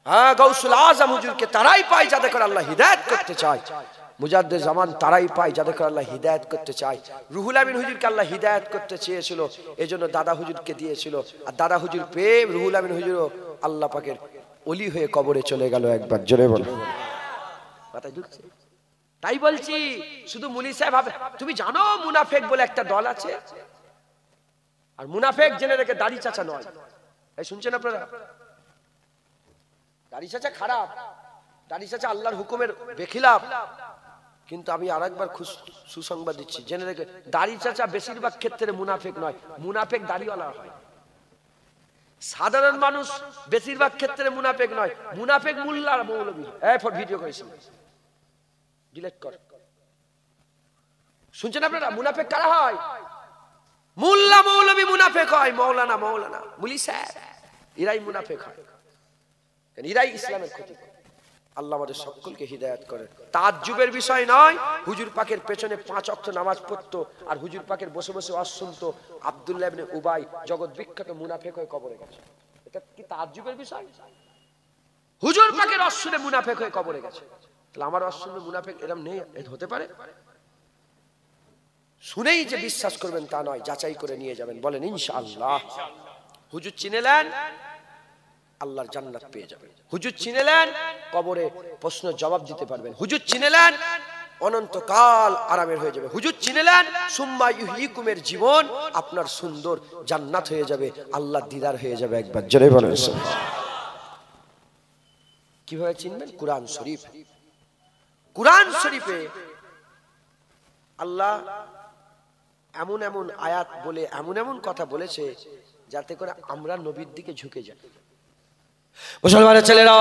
হ্যাঁ, গাউসুল আজম হুজুরকে তারাই পায় যাদের আল্লাহ হিদায়াত করতে চায়। মুজাদ্দিদ জামান তারাই পায় যাদের আল্লাহ হিদায়াত করতে চায়। রুহুল আমিন হুজুরকে আল্লাহ হিদায়াত করতে চেয়েছিল, এজন্য দাদা হুজুরকে দিয়েছিল, আর দাদা হুজুর পেয়ে রুহুল আমিন হুজুরও আল্লাহ পাকের ওলি হয়ে কবরে চলে গেল। একবার জোরে বলো। মাথায় ঢুকছে? তাই বলছি, শুধু মুলি সাহেব হবে। তুমি জানো মুনাফেক বলে একটা দল আছে, আর মুনাফেক জেনে রেখে দাড়ি চাচা নয়। এই শুনছেন আপনারা? দাড়ি চাচা খারাপ, দাড়ি চাচা আল্লাহর হুকুমের বেখিলাফ। কিন্তু আমি আরেকবার সুসংবাদ দিচ্ছি, জেনে রেখে, দাড়ি চাচা বেশিরভাগ ক্ষেত্রে মুনাফেক নয়, মুনাফেক দাড়িওয়ালা হয়। সাধারণ মানুষ বেশিরভাগ ক্ষেত্রে মুনাফেক নয়, মুনাফেক মোল্লা আর মৌলবী। এই ভিডিও করেছি, ডিলিট কর। শুনছেন আপনারা? মুনাফেক কারা হয়? মোল্লা মৌলবী মুনাফেক হয়, মৌলানা মৌলানা মুলি সাহেব এরাই মুনাফেক হয়, এরাই ইসলামের ক্ষতি করে। আল্লাহ আমাদের সকলকে হিদায়াত করেন। তাজ্জুবের বিষয় নয়, হুজুর পাকের পেছনে 5 ওয়াক্ত নামাজ পড়তো, আর হুজুর পাকের বসে বসে ওয়াজ শুনতো আব্দুল্লাহ ইবনে উবাই, জগৎ বিখ্যাত মুনাফেক হয়ে কবরে গেছে। এটা কি তাজ্জুবের বিষয়? হুজুর পাকের ওয়াজ শুনে মুনাফেক হয়ে কবরে গেছে, তাহলে আমার ওয়াজ শুনে মুনাফেক এরকম নেই, হতে পারে? শুনেই যে বিশ্বাস করবেন তা নয়, যাচাই করে নিয়ে যাবেন। বলেন ইনশাআল্লাহ। হুজুর চিনেলেন, আল্লাহর জান্নাত পেয়ে যাবেন। হুজুর চিনেলেন, কবরে প্রশ্ন জবাব দিতে পারবেন। হুজুর চিনেলেন, অনন্তকাল আরামের হয়ে যাবে। হুজুর চিনেলেন সুম্মা ইউহয়িকুমের জীবন আপনার সুন্দর জান্নাত হয়ে যাবে, আল্লাহ দিদার হয়ে যাবে। একবার জোরে বলেন কিভাবে চিনবেন? কুরআন শরীফ। কুরআন শরীফে আল্লাহ এমন এমন আয়াত বলে এমন এমন কথা বলেছে যাতে করে আমরা নবীর দিকে ঝুঁকে যাই। মুসলমানের ছেলেরা,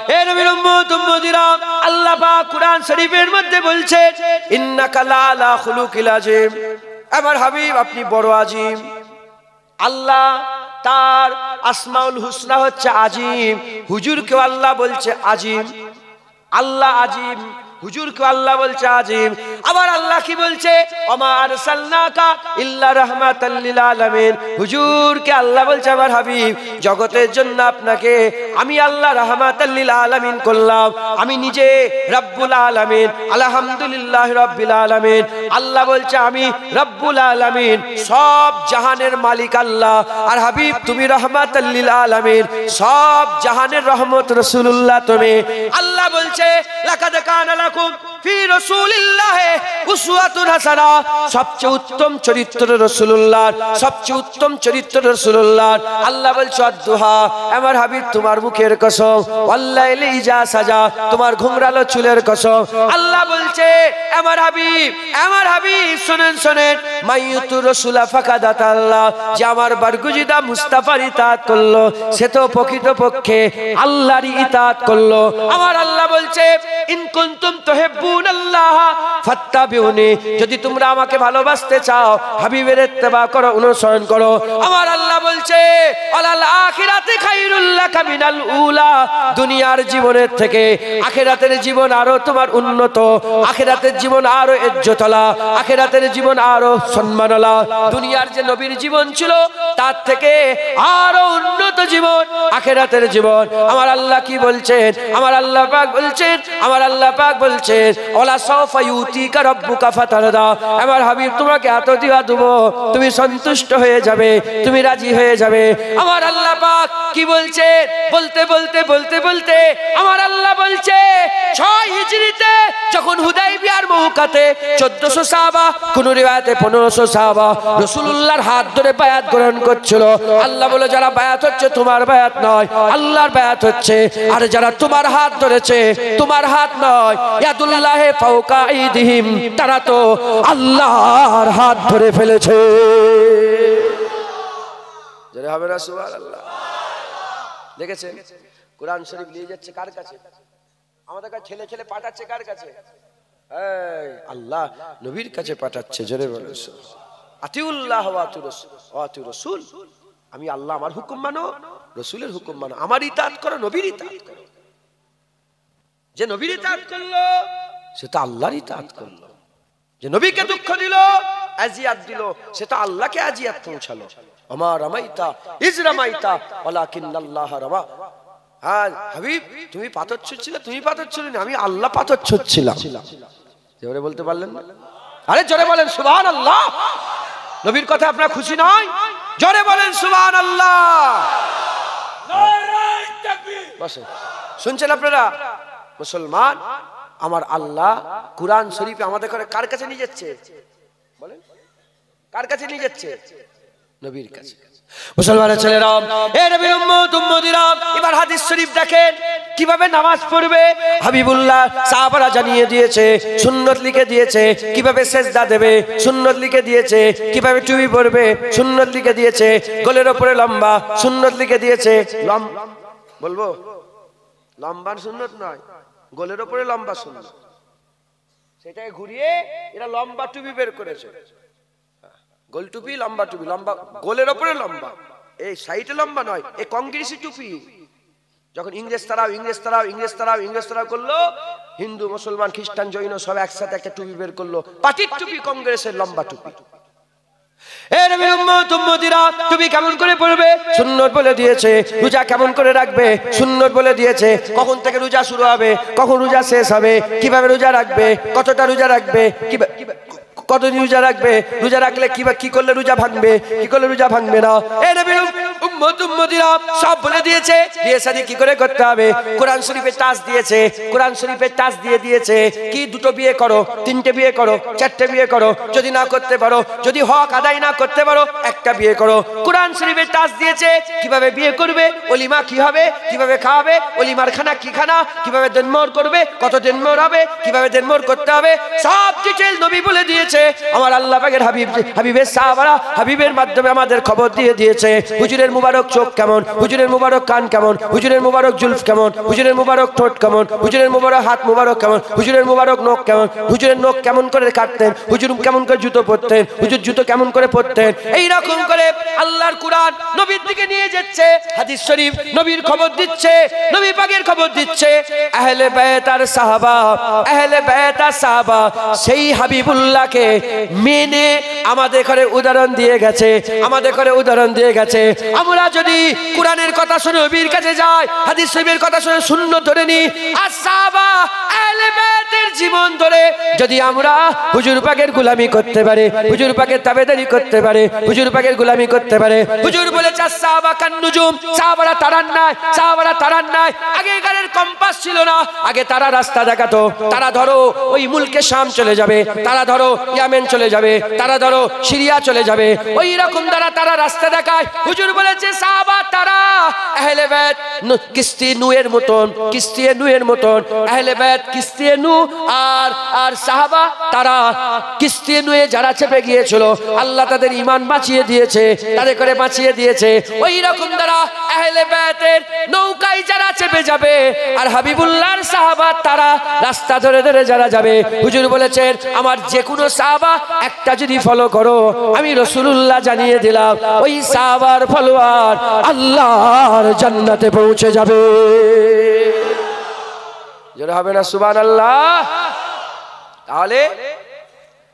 হে নবীর উম্মত উম্মতিরা, আল্লাহ পাক কুরআন শরীফের মধ্যে বলছেন ইন্নাকা লাআলা খুলুকিল আযীম। আমার হাবিব আপনি বড় আযীম। আল্লাহ তার আসমাউল হুসনা হচ্ছে আযীম, হুজুরকে আল্লাহ বলছে আযীম। আল্লাহ আযীম, হুজুরকে আল্লাহ বলছে আযীম। আবার আল্লাহ কি বলছে? ওমা আরসালনাকা ইল্লা রাহমাতাল লিল আলামিন। হুজুরকে আল্লাহ বলছে আমার হাবিব জগতের জন্য আপনাকে আমি আল্লাহ রাহমাতাল লিল আলামিন করলাম। আমি নিজে রব্বুল আলামিন, আলহামদুলিল্লাহ রাব্বিল আলামিন। আল্লাহ বলছে আমি রব্বুল আলামিন, সব জাহানের মালিক আল্লাহ। আর হাবিব তুমি রাহমাতাল লিল আলামিন, সব জাহানের রহমত রাসূলুল্লাহ তুমি। আল্লাহ বলছে লাকাদ কানা লাকুম ফি রাসূলিল্লাহি উসওয়াতুন হাসানাহ। সবচেয়ে উত্তম চরিত্র রাসূলুল্লাহর, সবচেয়ে উত্তম চরিত্র রাসূলুল্লাহর। আল্লাহ বলছে আদ-দুহা, আমার হাবিব তোমার মুখের কসম, ওয়াল্লাইলি ইজা সাজা, তোমার ঘুংরালো চুলের কসম। আল্লাহ বলছে আমার হাবিব শুনেন শুনেন, মাইয়ুতু রাসূলা ফাকাদাত আল্লাহ, যে আমার বারগুজিদা মুস্তাফার ইতাআত করলো সে তো প্রকৃতপক্ষে আল্লাহর ইতাআত করলো। আমার আল্লাহ বলছে ইন কুনতুম তুহিব্বুনাল্লাহ ফাত্তাবিউনি, যদি তোমরা আমাকে ভালোবাসতে চাও হাবিবের ইত্তেবা করো, অনুসরণ করো। আমার আল্লাহ বলছে আলাল আখিরাতি খায়রুল লাকা মিনাল উলা, দুনিয়ার জীবনের থেকে আখিরাতের জীবন আরো তোমার উন্নত, আখিরাতের জীবন আরো ইজ্জতওয়ালা, আখিরাতের জীবন আরো সম্মানওয়ালা। দুনিয়ার যে নবীর জীবন ছিল তার থেকে আরো উন্নত জীবন আখিরাতের জীবন। আমার আল্লাহ কি বলছেন? আমার আল্লাহ পাক বলছেন, আমার আল্লাহ পাক বলছেন ওয়ালা সাওফা ইউতিকা রাব্বুকা ফাতারদা। আমার হাবিব তোমাকে এত দিয়া দেব তুমি সন্তুষ্ট হয়ে যাবে, তুমি রাজি হয়ে যাবে। আমার আল্লাহ পাক কি বলছে? বলতে বলতে বলতে বলতে আমার আল্লাহ বলছে 6 হিজরিতে যখন হুদাইবিয়ার মওকাতে 1400 সাহাবা, কোন রিওয়ায়াতে 1500 সাহাবা রাসূলুল্লাহর হাত ধরে বায়াত গ্রহণ করছিল। আল্লাহ বলে যারা বায়াত হচ্ছে তোমার বায়াত নয়, আল্লাহর বায়াত হচ্ছে। আর যারা তোমার হাত ধরেছে তোমার হাত নয়, ইয়াদুল্লাহি ফাওকা আইদিহিম, তারা তো আল্লাহর হাত ধরে ফেলেছে। যারা হবে না সুবহানাল্লাহ। দেখেছেন কুরআন শরীফ নিয়ে যাচ্ছে কার কাছে? আমাদের কাছে ছেলে ছেলে পাঠাচ্ছে কার কাছে? এই আল্লাহ নবীর কাছে পাঠাচ্ছে। জোরে বলেন আতিউল্লাহ ওয়া আতিউর রাসূল। আমি আল্লাহ আমার হুকুম মানো, রাসূলের হুকুম মানো, আমার ইতাআত করো, নবীর ইতাআত করো। যে নবীর ইতাআত করলো সে তো আল্লাহর ইতাআত করলো। যে নবীকে দুঃখ দিল, আজিয়াত দিল, সে তো আল্লাহকে আজিয়াত পৌঁছালো। আমা রামাইতা ইজ রামাইতা ওয়ালাকিন্নাল্লাহ রামা। হ্যাঁ হাবিব তুমি পাথর ছুঁড়ছিলে, তুমি পাথর ছুঁড়নি, আমি আল্লাহ পাথর ছুঁড়ছিলাম। জোরে বলতে পারলেন না? আরে জোরে বলেন সুবহানাল্লাহ। নবীর কথা আপনারা খুশি নয়? জোরে বলেন সুবহানাল্লাহ। নারায়ে তাকবীর। বসে শুনছেন আপনারা? মুসলমান, আমার আল্লাহ কুরআন শরীফে আমাদের করে কার কাছে নিয়ে যাচ্ছে? বলেন কার কাছে নিয়ে যাচ্ছে? নবীর কাছে। মুসলমানের ছেলেরা, হে নবীর উম্মত উম্মতিরা, এবার হাদিস শরীফ দেখেন কিভাবে নামাজ পড়বে। হাবিবুল্লাহ সাহাবারা জানিয়ে দিয়েছে, সুন্নত লিখে দিয়েছে, কিভাবে সেজদা দেবে সুন্নত লিখে দিয়েছে, কিভাবে টুপি পরবে সুন্নত লিখে দিয়েছে, গলের উপরে লম্বা সুন্নত লিখে দিয়েছে। বলবো লম্বা সুন্নত নয়, গলের উপরে লম্বা সুন্নত। সেটাকে ঘুরিয়ে এরা লম্বা টুপি বের করেছে। গোল টুপি, লম্বা টুপি, লম্বা গোলের উপরে লম্বা, এই সাইডে লম্বা নয়, এই কংগ্রেসি টুপি। যখন ইংরেজ তারাও করলো, হিন্দু মুসলমান খ্রিস্টান জৈন সব একসাথে একটা টুপি বের করলো, পাটির টুপি, কংগ্রেসের লম্বা টুপি। টুপি কেমন করে পড়বে সুন্নত বলে দিয়েছে। রোজা কেমন করে রাখবে সুন্নত বলে দিয়েছে। কখন থেকে রোজা শুরু হবে, কখন রোজা শেষ হবে, কিভাবে রোজা রাখবে, কতটা রোজা রাখবে, কতদিন রোজা রাখবে, রোজা রাখলে কি করলে রোজা ভাঙবে, কি করলে রোজা ভাঙবে না। উম্মত উম্মতিরা সব বলে দিয়েছে বিয়ে শাদী কি করে করতে হবে। কোরআন শরীফে টাচ দিয়েছে, কোরআন শরীফে টাচ দিয়ে দিয়েছে কি দুটো বিয়ে করো, তিনটে বিয়ে করো, চারটে বিয়ে করো, যদি না করতে পারো, যদি হক আদায় না করতে পারো একটা বিয়ে করো। কোরআন শরীফে টাচ দিয়েছে কিভাবে বিয়ে করবে, ওলিমা কি হবে, কিভাবে খাওয়াবে, ওলিমার খানা কি খানা, কিভাবে দেনমোহর করবে, কত দেনমোহর হবে, কিভাবে দেনমোহর করতে হবে, সব ডিটেইল নবী বলে দিয়েছে। আমার আল্লাহ পাকের হাবিবের সাহাবারা হাবিবের মাধ্যমে আমাদের খবর দিয়ে দিয়েছে হুজুরের মুবারক চোখ কেমন, হুজুরের মুবারক কান কেমন, হুজুরের মুবারক জুলফ কেমন, হুজুরের মুবারক ঠোঁট কেমন, হুজুরের মুবারক হাত মুবারক কেমন, হুজুরের মুবারক নখ কেমন, হুজুরের নখ কেমন করে কাটতেন, হুজুর কেমন করে জুতো পরতেন, হুজুর জুতো কেমন করে পরতেন। এই রকম করে আল্লাহর কুরআন নবীর দিকে নিয়ে যাচ্ছে, হাদিস শরীফ নবীর খবর দিচ্ছে, নবী পাকের খবর দিচ্ছে। আহলে বাইত আর সাহাবা, আহলে বাইত আর সাহাবা সেই হাবিবুল্লাহকে মেনে আমাদের ঘরে উদাহরণ দিয়ে গেছে, আমাদের ঘরে উদাহরণ দিয়ে গেছে। আমরা যদি কোরআনের কথা শুনে নবীর কাছে যাই, হাদিস শরীফের কথা শুনে সুন্নাত ধরে নি, আর সাহাবা আহলে বাইতের জীবন ধরে যদি আমরা হুজুর পাকের গোলামি করতে পারে, হুজুর পাকের তাবেদারি করতে পারে, হুজুর পাকের গোলামি করতে পারে। হুজুর বলেছে সাহাবা কান নুজুম, সাহাবারা তারান নাই, সাহাবারা তারান নাই। আগেকারের কম্পাস ছিল না, আগে তারা রাস্তা দেখাতো। তারা ধরো ওই মুলকে শাম চলে যাবে, তারা ধরো ইয়ামেন চলে যাবে, তারা ধরো সিরিয়া চলে যাবে, ওই রকম তারা রাস্তা দেখায়। হুজুর বলেছে সাহাবা তারা আহলে বাইত কিস্তি নুয়ের মতন, কিস্তি নুয়ের মতন, আহলে বাইত কিস্তি নু আর সাহাবা তারা কিস্তি নুয়ে যারা চেপে গিয়েছিল আল্লাহ তাদের ঈমান বাঁচিয়ে দিয়েছে, তাদের করে বাঁচিয়ে দিয়েছে। ওই রকম তারা আহলে বাইতের নৌকায় যারা চেপে যাবে, আর হাবিবুল্লাহর সাহাবা তারা রাস্তা ধরে ধরে যারা যাবে। হুজুর বলেছেন আমার যে কোনো সাহাবা একটা যদি ফলো করো, আমি রাসূলুল্লাহ জানিয়ে দিলাম ওই সাহাবার ফলোয়ার আল্লাহর জান্নাতে পৌঁছে যাবে। জোরে হবে না সুবহানাল্লাহ? তাহলে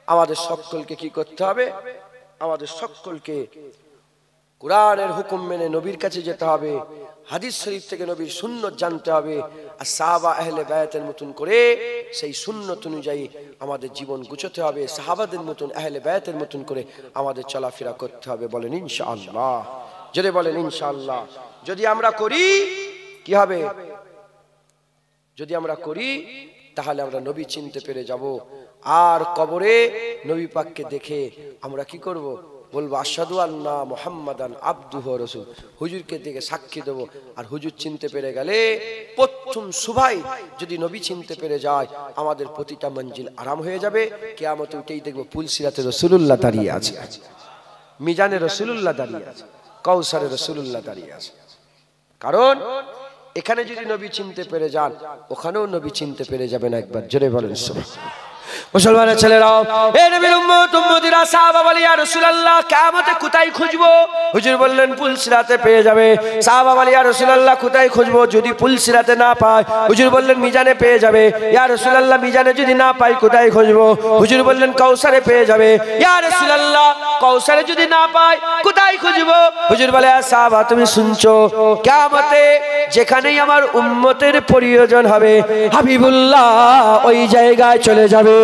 আমাদের সকলকে কি করতে হবে? আমাদের সকলকে কোরআনের হুকুম মেনে নবীর কাছে যেতে হবে, হাদিস শরীফ থেকে নবীর সুন্নত জানতে হবে, আর সাহাবা আহলে বায়াতের মতন করে সেই সুন্নত অনুযায়ী আমাদের জীবন গুছাতে হবে, সাহাবাদের মতন আহলে বায়াতের মতন করে আমাদের চলাফেরা করতে হবে। বলেন ইনশাআল্লাহ, যদি বলেন ইনশাআল্লাহ। যদি আমরা করি কি হবে? যদি আমরা করি তাহলে আমরা নবী চিনতে পেরে যাব, আর কবরে নবী পাককে দেখে আমরা কি করব? বলবো আশহাদু আন্না মুহাম্মাদান আবদুহু ওয়া রাসূল, হুজুরকে দেখে সাক্ষী দেব। আর হুজুর চিনতে পেরে গেলে প্রথম সুভাই যদি নবী চিনতে পেরে যায়, আমাদের প্রতিটা মঞ্জিল আরাম হয়ে যাবে। কিয়ামতে উঠেই দেখবো পুলসিরাতে রাসূলুল্লাহ দাঁড়িয়ে আছে, মিজানে রাসূলুল্লাহ দাঁড়িয়ে আছে, কাউসারে রাসূলুল্লাহ দাঁড়িয়ে আছে। কারণ এখানে যদি নবী চিনতে পেরে যান, ওখানেও নবী চিনতে পেরে যাবেন। একবার জোরে বলেন সুবহানাল্লাহ। মুসলমানের ছেলেরাও, এ নবীর উম্মত উম্মতিরা সাহাবা বলে ইয়া রাসূলুল্লাহ কিয়ামতে কোথায় খুঁজবো? হুজুর বললেন পুলসিরাতে পেয়ে যাবে। সাহাবা বলে ইয়া রাসূলুল্লাহ কোথায় খুঁজবো? যদি পুলসিরাতে না পায়, হুজুর বললেন মিজানে পেয়ে যাবে। ইয়া রাসূলুল্লাহ মিজানে যদি না পাই কোথায় খুঁজবো? হুজুর বললেন কাউসারে পেয়ে যাবে। ইয়া রাসূলুল্লাহ কাউসারে যদি না পাই কোথায় খুঁজবো? হুজুর বলে সাহাবা তুমি শুনছো, কিয়ামতে যেখানেই আমার উম্মতের প্রয়োজন হবে হাবিবুল্লাহ ওই জায়গায় চলে যাবে।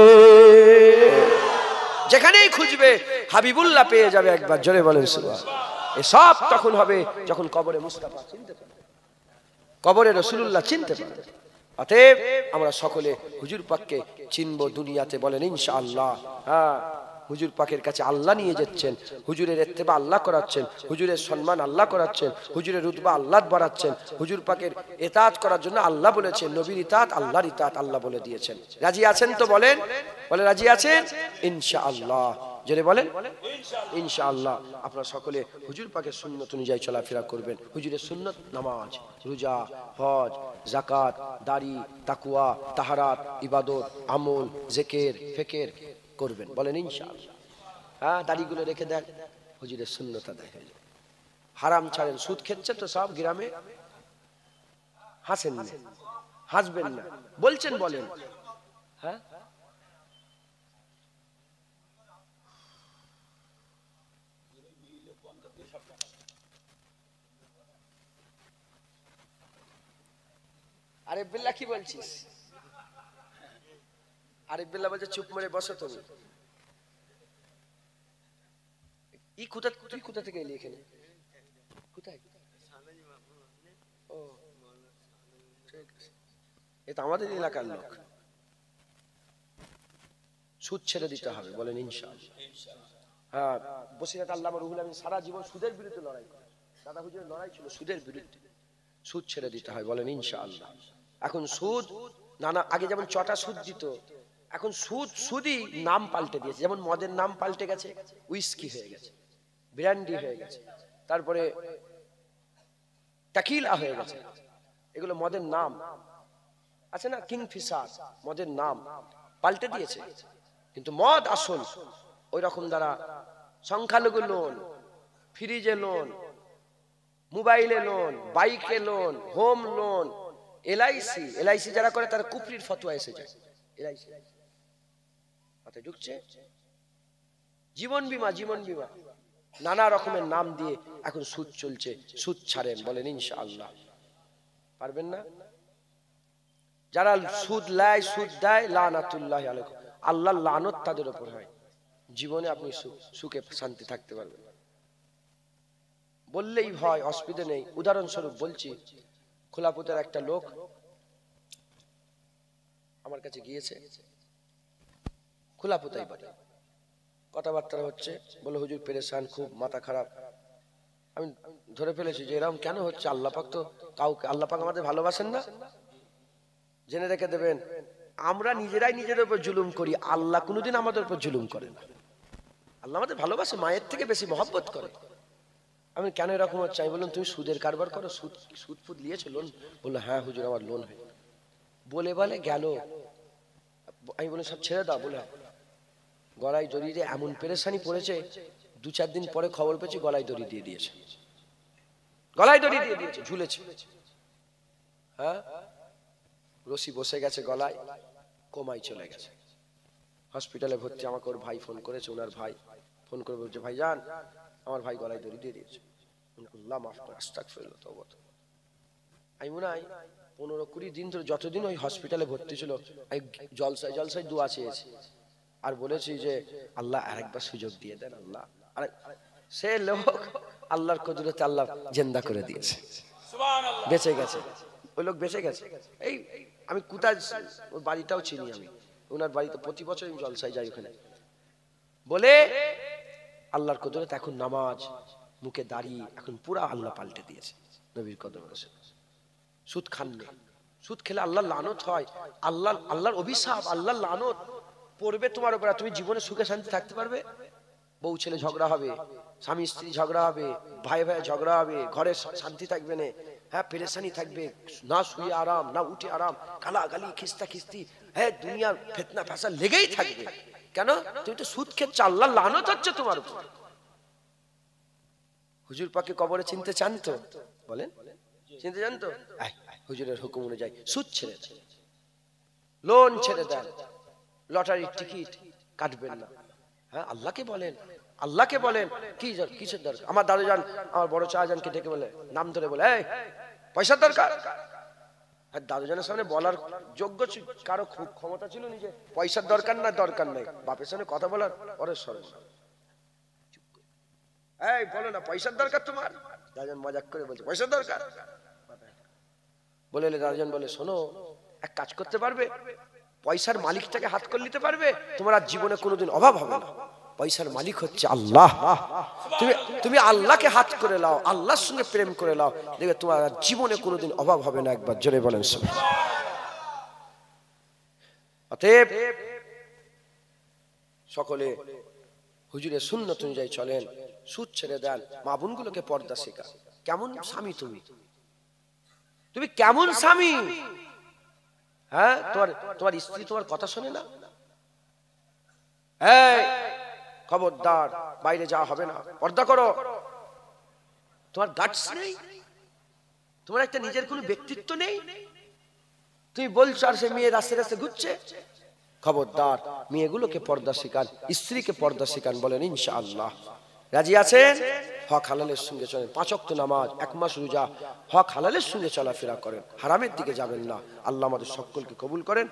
যেখানেই খুঁজবে হাবিবুল্লাহ পেয়ে যাবে। একবার জোরে বলেন সুবহানাল্লাহ। এসব তখন হবে যখন কবরে মুস্তাফা চিনতে পারবে, কবরে রাসূলুল্লাহ চিনতে পারবে। অতএব আমরা সকলে হুজুর পাককে চিনবো দুনিয়াতে। বলেন ইনশাআল্লাহ। হ্যাঁ, হুজুর পাকের কাছে আল্লাহ নিয়ে যাচ্ছেন, হুজুরের ইত্তেবা আল্লাহ করাচ্ছেন, হুজুরের সম্মান আল্লাহ করাচ্ছেন, হুজুরের রুতবা আল্লাহ বাড়াচ্ছেন, হুজুর পাকের ইতাআত করার জন্য আল্লাহ বলেছেন, নবীর ইতাআত আল্লাহর ইতাআত আল্লাহ বলে দিয়েছেন। রাজি আছেন তো? বলেন, বলে রাজি আছেন? ইনশাআল্লাহ জোরে বলেন ইনশাআল্লাহ। আপনারা সকলে হুজুর পাকের সুন্নত অনুযায়ী চলাফেরা করবেন। হুজুরের সুন্নত নামাজ, রোজা, হজ, যাকাত, দাড়ি, তাকওয়া, তাহারাত, ইবাদত, আমল, জিকির, ফিকির করবেন। বলেন ইনশাআল্লাহ। হ্যাঁ, দাড়িগুলো রেখে দেন, হুজুরের সুন্নত আদায় হয়ে যাবে। হারাম ছাড়েন। সুদ খেচ্ছে তো সব গ্রামে, হাসেন না, হাসবেন না, বলছেন বলেন। হ্যাঁ, আরে বিল্লাহ কি বলছিস? আরে বিল্লাহ বলছে চুপ মেরে বসো তুমি। তুই কোথা থেকে এলি এখানে? কোথায়? ও ঠিক আছে, এটা আমাদের এলাকার লোক। সুদ ছেড়ে দিতে হবে, বলেন ইনশাআল্লাহ। হ্যাঁ, বসিরহাট আল্লামা রুহুল আমিন সারা জীবন সুদের বিরুদ্ধে লড়াই করে। দাদা হুজুরের লড়াই ছিল সুদের বিরুদ্ধে। সুদ ছেড়ে দিতে হয়, বলেন ইনশাআল্লাহ। এখন সুদ নানা, আগে যেমন চটা সুদ দিত, এখন সুদই নাম পাল্টে দিয়েছে। যেমন মদের নাম পাল্টে গেছে, উইস্কি হয়ে গেছে, ব্র্যান্ডি হয়ে গেছে, তারপরে টাকিলা হয়ে গেছে। এগুলো মদের নাম আছে না, কিংফিশার মদের নাম পাল্টে দিয়েছে। কিন্তু মদ আসল ওই রকম দ্বারা সংখ্যালঘু লোন, ফ্রিজে লোন, মোবাইলে লোন, বাইকে লোন, হোম লোন, এলআইসি যারা করে তারা কুফরির ফতোয়া এসে যায়। এলআইসি মাথায় ঢুকছে। জীবন বীমা নানা রকমের নাম দিয়ে এখন সুদ চলছে। সুদ ছাড়েন, বলেন ইনশাআল্লাহ। পারবেন না? যারা সুদ লেয়, সুদ দেয়, লানাতুল্লাহি আলাইকুম, আল্লাহর লানত তাদের উপর হয়। জীবনে আপনি সুখে শান্তি থাকতে পারবেন। বললেই ভয়, অসুবিধা নেই। উদাহরণস্বরূপ বলছি, খোলাপুতের একটা লোক আমার কাছে গিয়েছে, খোলাপুতাই বাড়ি, কথাবার্তা হচ্ছে, বলে হুজুর পেরেশান, খুব মাথা খারাপ। আমি ধরে ফেলেছি যে এরকম কেন হচ্ছে। আল্লাহ পাক তো কাউকে, আল্লাহ পাক আমাদের ভালোবাসেন না? জেনে রেখে দেবেন, আমরা নিজেরাই নিজেদের উপর জুলুম করি, আল্লাহ কোনোদিন আমাদের উপর জুলুম করে না। আল্লাহ আমাদের ভালোবাসে, মায়ের থেকে বেশি মহব্বত করে। আমি কেন এরকম হচ্ছে? আমি বললাম তুমি সুদের কারবার করো, সুদ ফুদ নিয়েছো, লোন? বললো হ্যাঁ হুজুর আমার লোন হয়ে বলে গেল। আমি বললাম সব ছেড়ে দাও। বলে গলায় দড়ি দিয়ে এমন পেরেশানি পড়েছে, 2-4 দিন পরে খবর পেয়েছি গলায় দড়ি দিয়ে দিয়েছে, গলায় দড়ি দিয়ে দিয়েছে, ঝুলেছে। হ্যাঁ, রশি বসে গেছে গলায়, কোমায় চলে গেছে, হসপিটালে ভর্তি। আমাকে ওর ভাই ফোন করেছে, ওনার ভাই ফোন করে বলছে ভাইজান আমার ভাই গলায় দড়ি দিয়ে দিয়েছে। আল্লাহ মাফ করে, আস্তাগফিরুল্লাহ, তওবা। আমি মনে হয় 15-20 দিন ধরে, যতদিন ওই হসপিটালে ভর্তি ছিল, আমি জলসায় দোয়া চেয়েছি আর বলেছি যে আল্লাহ আরেকবার সুযোগ দিয়ে দেন আল্লাহ। আর সে লোক আল্লাহর কুদরতে আল্লাহ জিন্দা করে দিয়েছে, বেঁচে গেছে। ওই লোক বেঁচে গেছে। এই আমি কোথায়, ওর বাড়িটাও চিনি আমি, ওনার বাড়িতে প্রতি বছর আমি জলসায় যাই ওখানে। বলে আল্লাহর কুদরত, এখন নামাজ, মুখে দাড়ি, এখন পুরা আল্লাহ পাল্টে দিয়েছে নবীর কদম রসে। সুদ খাননি, সুদ খেলে আল্লাহর লানত হয়, আল্লাহর অভিশাপ, আল্লাহর লানত পড়বে তোমার উপর। তুমি জীবনে সুখে শান্তি থাকতে পারবে? বউ ছেলে ঝগড়া হবে, স্বামী স্ত্রী ঝগড়া হবে, ভাই ভাই ঝগড়া হবে, ঘরে শান্তি থাকবে না। হ্যাঁ, পেরেশানি থাকবে, না শুয়ে আরাম, না উঠে আরাম, গালাগালি, খিস্তা খিস্তি, হ্যাঁ দুনিয়ার ফিতনা ফাসাদ লেগেই থাকবে। কেন? তুমি তো সুদ খেয়ে, আল্লাহর লানত হচ্ছে তোমার উপর। হুজুর পাকে কবরে চিনতে চান তো? বলেন, চিনতে চান তো? হুজুরের হুকুম অনুযায়ী সুদ ছেড়ে দেন, লোন ছেড়ে দেন, লটারির টিকিট কাটবেন না। হ্যাঁ, আল্লাহকে বলেন কিসের দরকার? আমার দাদুজান, আমার বড় চাচাজানকে ডেকে বলে, নাম ধরে বলে, এই পয়সার দরকার। হ্যাঁ, দাদুজানের সামনে বলার যোগ্য কারো খুব ক্ষমতা ছিল নিজে, পয়সার দরকার না, দরকার নাই, বাপের সামনে কথা বলার পরে সরে। এই বলো না পয়সার দরকার তোমার? দাদুজান মজাক করে বলছে পয়সার দরকার। বলে দাদুজান বলে, শোনো, এক কাজ করতে পারবে, পয়সার মালিকটাকে হাত করে নিতে পারবে, তোমার আর জীবনে কোনোদিন অভাব হবে না। পয়সার মালিক হচ্ছে আল্লাহ। তুমি আল্লাহকে হাত করে লাও, আল্লাহর সঙ্গে প্রেম করে লাও, দেখবে তোমার জীবনে কোনোদিন অভাব হবে না। একবার জোরে বলেন সুবহানাল্লাহ। অতএব সকলে হুজুরের সুন্নত অনুযায়ী চলেন, সুদ ছেড়ে দেন, মা বোনগুলোকে পর্দা শেখা। কেমন স্বামী তুমি কেমন স্বামী? হ্যাঁ, তোমার স্ত্রী তোমার কথা শোনে না? এই খবরদার, বাইরে যাওয়া হবে না, পর্দা করো। তোমার গাটস নেই, তোমার একটা নিজের কোনো ব্যক্তিত্ব নেই, তুমি বলছো আর সে মেয়ে রাস্তায় ঘুরছে। খবরদার, মেয়েগুলোকে পর্দা শেখান, স্ত্রীকে পর্দা শেখান, বলেন ইনশাআল্লাহ। রাজি আছেন? হক হালালের সঙ্গে চলেন, 5 ওয়াক্ত নামাজ, 1 মাস রোজা, হক হালালের সঙ্গে চলাফেরা করেন, হারামের দিকে যাবেন না। আল্লাহ আমাদের সকলকে কবুল করেন।